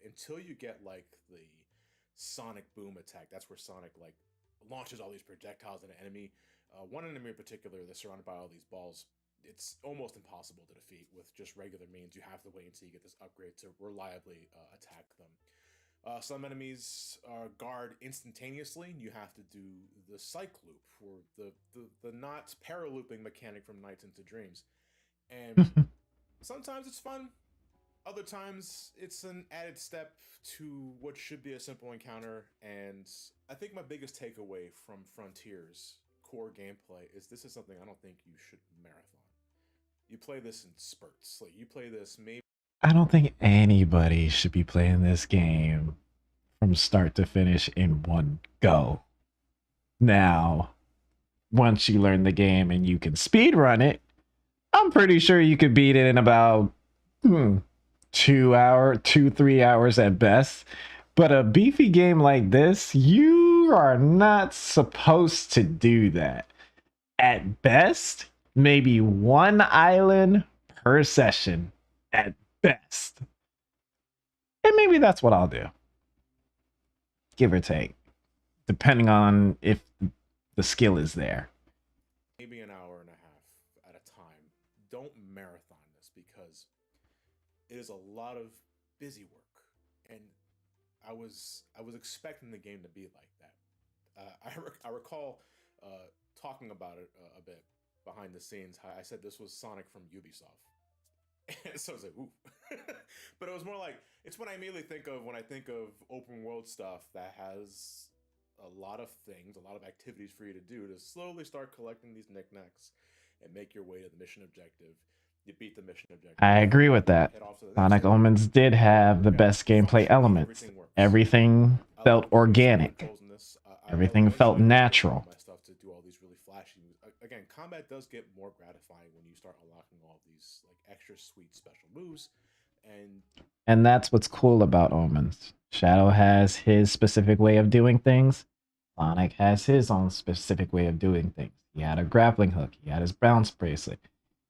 Until you get like the Sonic Boom attack, that's where Sonic like launches all these projectiles at an enemy. One enemy in particular that's surrounded by all these balls, it's almost impossible to defeat with just regular means. You have to wait until you get this upgrade to reliably attack them. Some enemies guard instantaneously. You have to do the Psych Loop, or the not paralooping mechanic from Nights into Dreams. And sometimes it's fun. Other times it's an added step to what should be a simple encounter. And I think my biggest takeaway from Frontiers core gameplay is this is something I don't think you should marathon. You play this in spurts. Like you play this maybe. I don't think anybody should be playing this game from start to finish in one go. Now, once you learn the game and you can speedrun it, I'm pretty sure you could beat it in about 3 hours at best. But a beefy game like this, you are not supposed to do that. At best, maybe one island per session. At best. And maybe that's what I'll do. Give or take. Depending on if the skill is there. Maybe an hour and a half at a time. Don't marathon this, because it is a lot of busy work. And I was expecting the game to be like that. I recall talking about it a bit behind the scenes. I said this was Sonic from Ubisoft. And so I was like, ooh. But it was more like, it's what I immediately think of when I think of open world stuff that has a lot of things, a lot of activities for you to do to slowly start collecting these knickknacks and make your way to the mission objective. You beat the mission objective. I agree with that. Sonic Omens did have the best gameplay elements. Everything felt organic. Everything I felt enjoy natural. my stuff to do all these really flashy moves. Again, combat does get more gratifying when you start unlocking all these like extra sweet special moves, and And that's what's cool about Omens. Shadow has his specific way of doing things. Sonic has his own specific way of doing things. He had a grappling hook. He had his bounce bracelet.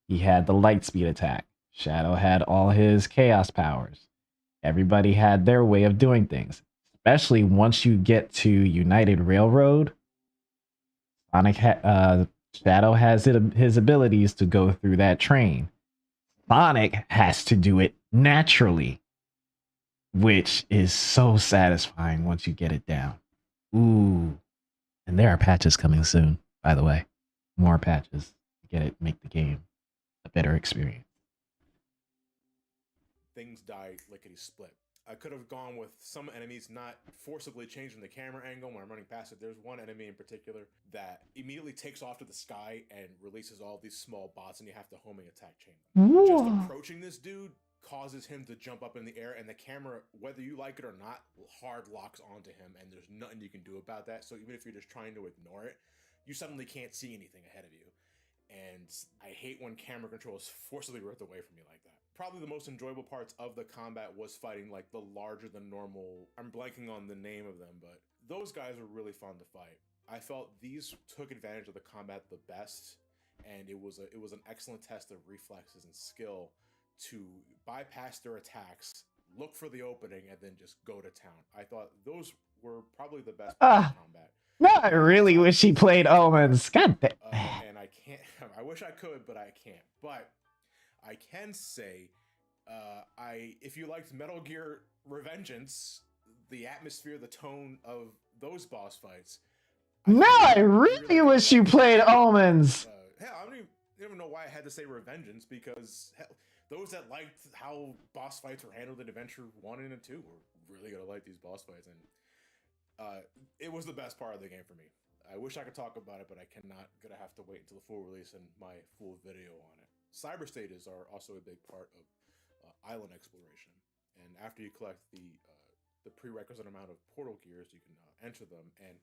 He had the light speed attack. Shadow had all his chaos powers. Everybody had their way of doing things. Especially once you get to United Railroad, Shadow has his abilities to go through that train. Sonic has to do it naturally, which is so satisfying once you get it down. Ooh. And there are patches coming soon, by the way. More patches to get it, make the game a better experience. things die lickety split. I could have gone with some enemies not forcibly changing the camera angle when I'm running past it. There's one enemy in particular that immediately takes off to the sky and releases all these small bots, and you have to homing attack chain them. Just approaching this dude causes him to jump up in the air, and the camera, whether you like it or not, hard locks onto him, and there's nothing you can do about that. So even if you're just trying to ignore it, you suddenly can't see anything ahead of you. And I hate when camera control is forcibly ripped away from you like that. Probably the most enjoyable parts of the combat was fighting like the larger than normal, I'm blanking on the name of them, but those guys were really fun to fight. I felt these took advantage of the combat the best, and it was an excellent test of reflexes and skill to bypass their attacks, look for the opening, and then just go to town. I thought those were probably the best parts of combat. No, I really wish he played Omens. God damn. And I can't. I wish I could, but I can't. But I can say, if you liked Metal Gear Revengeance, the atmosphere, the tone of those boss fights. I really wish you played Omens. Hell, I don't even know why I had to say Revengeance, because hell, those that liked how boss fights were handled in Adventure 1 and 2 were really gonna like these boss fights, and it was the best part of the game for me. I wish I could talk about it, but I cannot. Gonna have to wait until the full release and my full video on it. Cyber stages are also a big part of island exploration, and after you collect the prerequisite amount of portal gears, you can enter them. And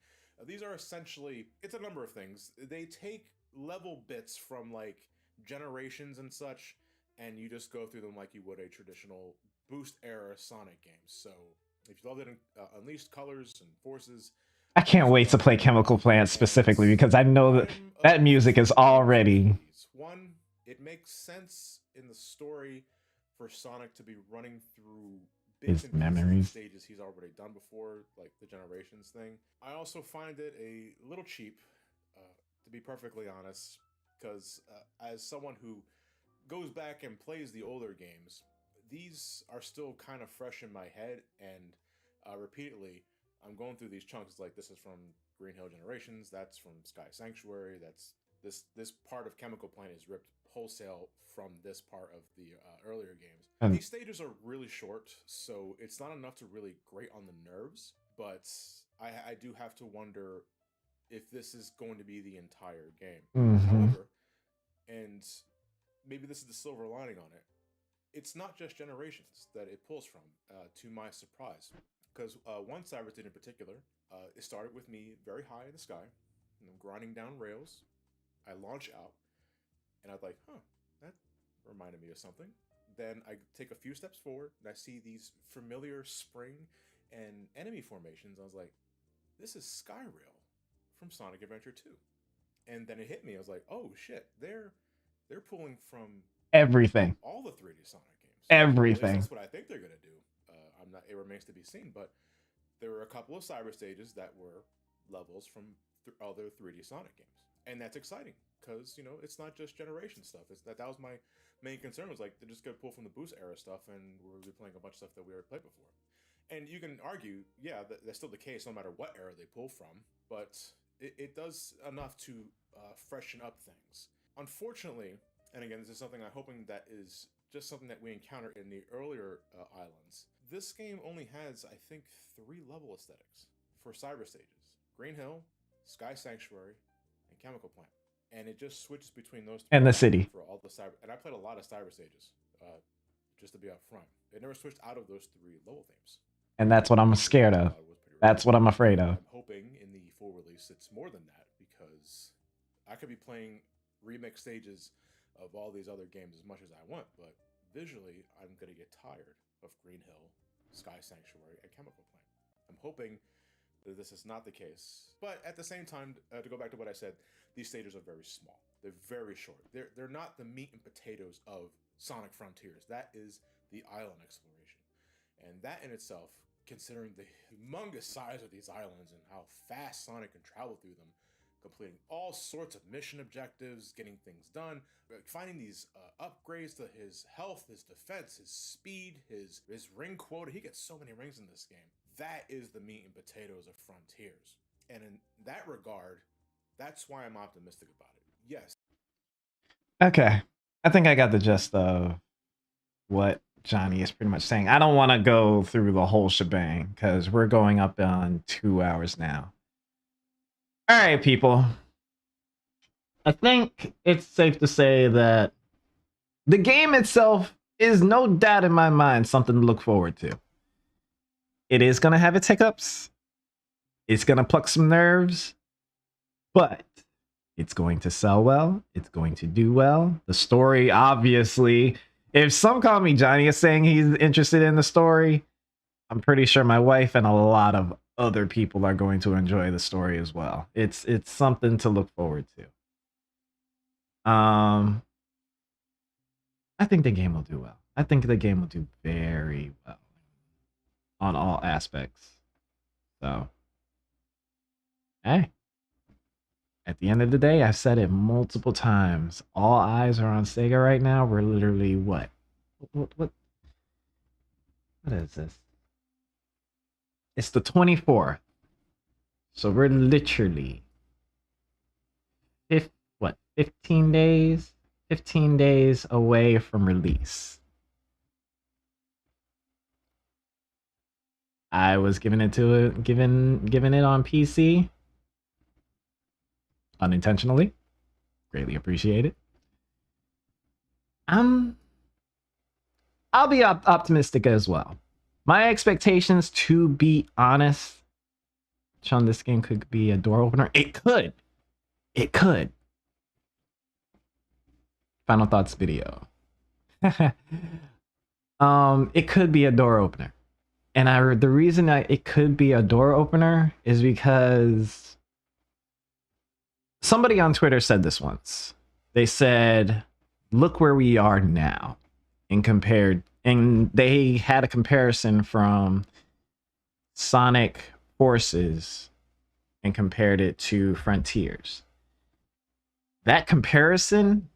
these are essentially, it's a number of things. They take level bits from like generations and such, and you just go through them like you would a traditional boost era Sonic game. So if you loved it in Unleashed Colors and Forces, I can't wait to play Chemical Plant specifically because I know that music is already. One, it makes sense in the story for Sonic to be running through bits His and pieces of memories. stages he's already done before, like the Generations thing. I also find it a little cheap, to be perfectly honest, because as someone who goes back and plays the older games, these are still kind of fresh in my head, and repeatedly I'm going through these chunks like this is from Green Hill Generations, that's from Sky Sanctuary, that's this part of Chemical Plant is ripped wholesale from this part of the earlier games. These stages are really short, so it's not enough to really grate on the nerves, but I do have to wonder if this is going to be the entire game. However, and maybe this is the silver lining on it, it's not just Generations that it pulls from, to my surprise. Because one cyber stage in particular, it started with me very high in the sky, and I'm grinding down rails. I launch out, and I was like, that reminded me of something. Then I take a few steps forward, and I see these familiar spring and enemy formations. I was like, this is Skyrail from Sonic Adventure 2. And then it hit me. I was like, oh shit, they're pulling from Everything. all the 3D Sonic games. Everything. That's what I think they're gonna do. It remains to be seen, but there were a couple of cyber stages that were levels from other 3D Sonic games, and that's exciting because it's not just generation stuff. It's that was my main concern, was like they're just gonna pull from the Boost era stuff, and we're playing a bunch of stuff that we already played before. And you can argue, yeah, that's still the case no matter what era they pull from, but it does enough to freshen up things. Unfortunately, and again, this is something I'm hoping that is just something that we encounter in the earlier islands. This game only has, I think, 3 level aesthetics for cyber stages: Green Hill, Sky Sanctuary, and Chemical Plant. And it just switches between those 3 and the city for all the cyber. And I played a lot of cyber stages, just to be upfront. It never switched out of those 3 level themes. And that's what I'm scared of. That's what I'm afraid of. I'm hoping in the full release, it's more than that, because I could be playing remix stages of all these other games as much as I want, but visually, I'm going to get tired of Green Hill, Sky Sanctuary, and Chemical Plant. I'm hoping that this is not the case. But at the same time, to go back to what I said, these stages are very small. They're very short. They're not the meat and potatoes of Sonic Frontiers. That is the island exploration. And that in itself, considering the humongous size of these islands and how fast Sonic can travel through them, completing all sorts of mission objectives, getting things done, finding these upgrades to his health, his defense, his speed, his ring quota. He gets so many rings in this game. That is the meat and potatoes of Frontiers. And in that regard, that's why I'm optimistic about it. Yes. Okay. I think I got the gist of what Johnny is pretty much saying. I don't want to go through the whole shebang because we're going up on 2 hours now. All right, people. I think it's safe to say that the game itself is no doubt in my mind something to look forward to. It is going to have its hiccups. It's going to pluck some nerves. But it's going to sell well. It's going to do well. The story, obviously, if some call me Johnny is saying he's interested in the story, I'm pretty sure my wife and a lot of other people are going to enjoy the story as well. It's something to look forward to. I think the game will do well. I think the game will do very well on all aspects. So, hey. At the end of the day, I've said it multiple times. All eyes are on Sega right now. We're literally what is this? It's the 24th. So we're literally 15 days? 15 days away from release. I was given it on PC. Unintentionally. Greatly appreciate it. I'll be optimistic as well. My expectations, to be honest, Sean, this game could be a door opener. It could. Final thoughts video. It could be a door opener. And the reason it could be a door opener is because somebody on Twitter said this once. They said, look where we are now. And they had a comparison from Sonic Forces and compared it to Frontiers. That comparison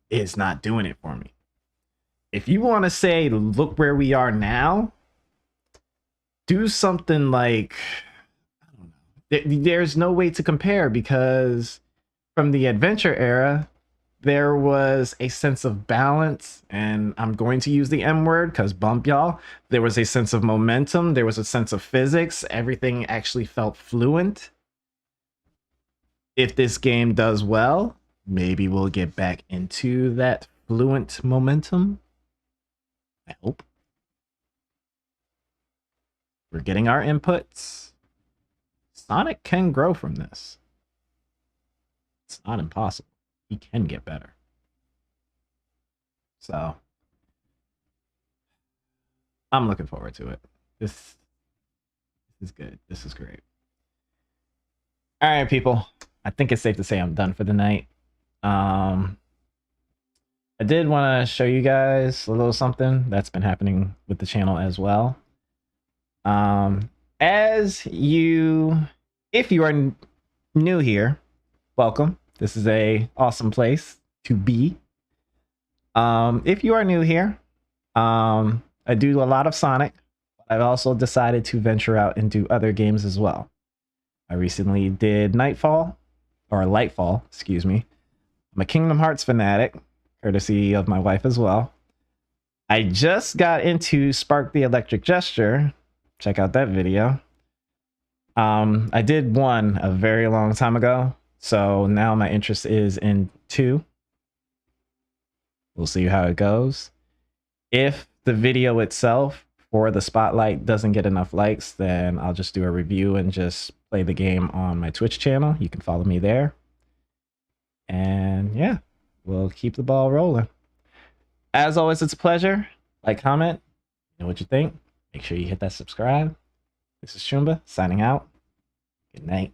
is not doing it for me. If you want to say, look where we are now, do something like, I don't know. There's no way to compare, because from the adventure era, there was a sense of balance, and I'm going to use the M word because bump y'all. There was a sense of momentum. There was a sense of physics. Everything actually felt fluent. If this game does well, maybe we'll get back into that fluent momentum. I hope. We're getting our inputs. Sonic can grow from this. It's not impossible. He can get better. So I'm looking forward to it. This is good. This is great. All right, people. I think it's safe to say I'm done for the night. I did want to show you guys a little something that's been happening with the channel as well. If you are new here, welcome. This is a awesome place to be. If you are new here, I do a lot of Sonic. I've also decided to venture out and do other games as well. I recently did Lightfall, excuse me. I'm a Kingdom Hearts fanatic, courtesy of my wife as well. I just got into Spark the Electric Gesture. Check out that video. I did 1 a very long time ago. So now my interest is in 2. We'll see how it goes. If the video itself or the spotlight doesn't get enough likes, then I'll just do a review and just play the game on my Twitch channel. You can follow me there. And yeah, we'll keep the ball rolling. As always, it's a pleasure. Like, comment, know what you think. Make sure you hit that subscribe. This is Shumba signing out. Good night.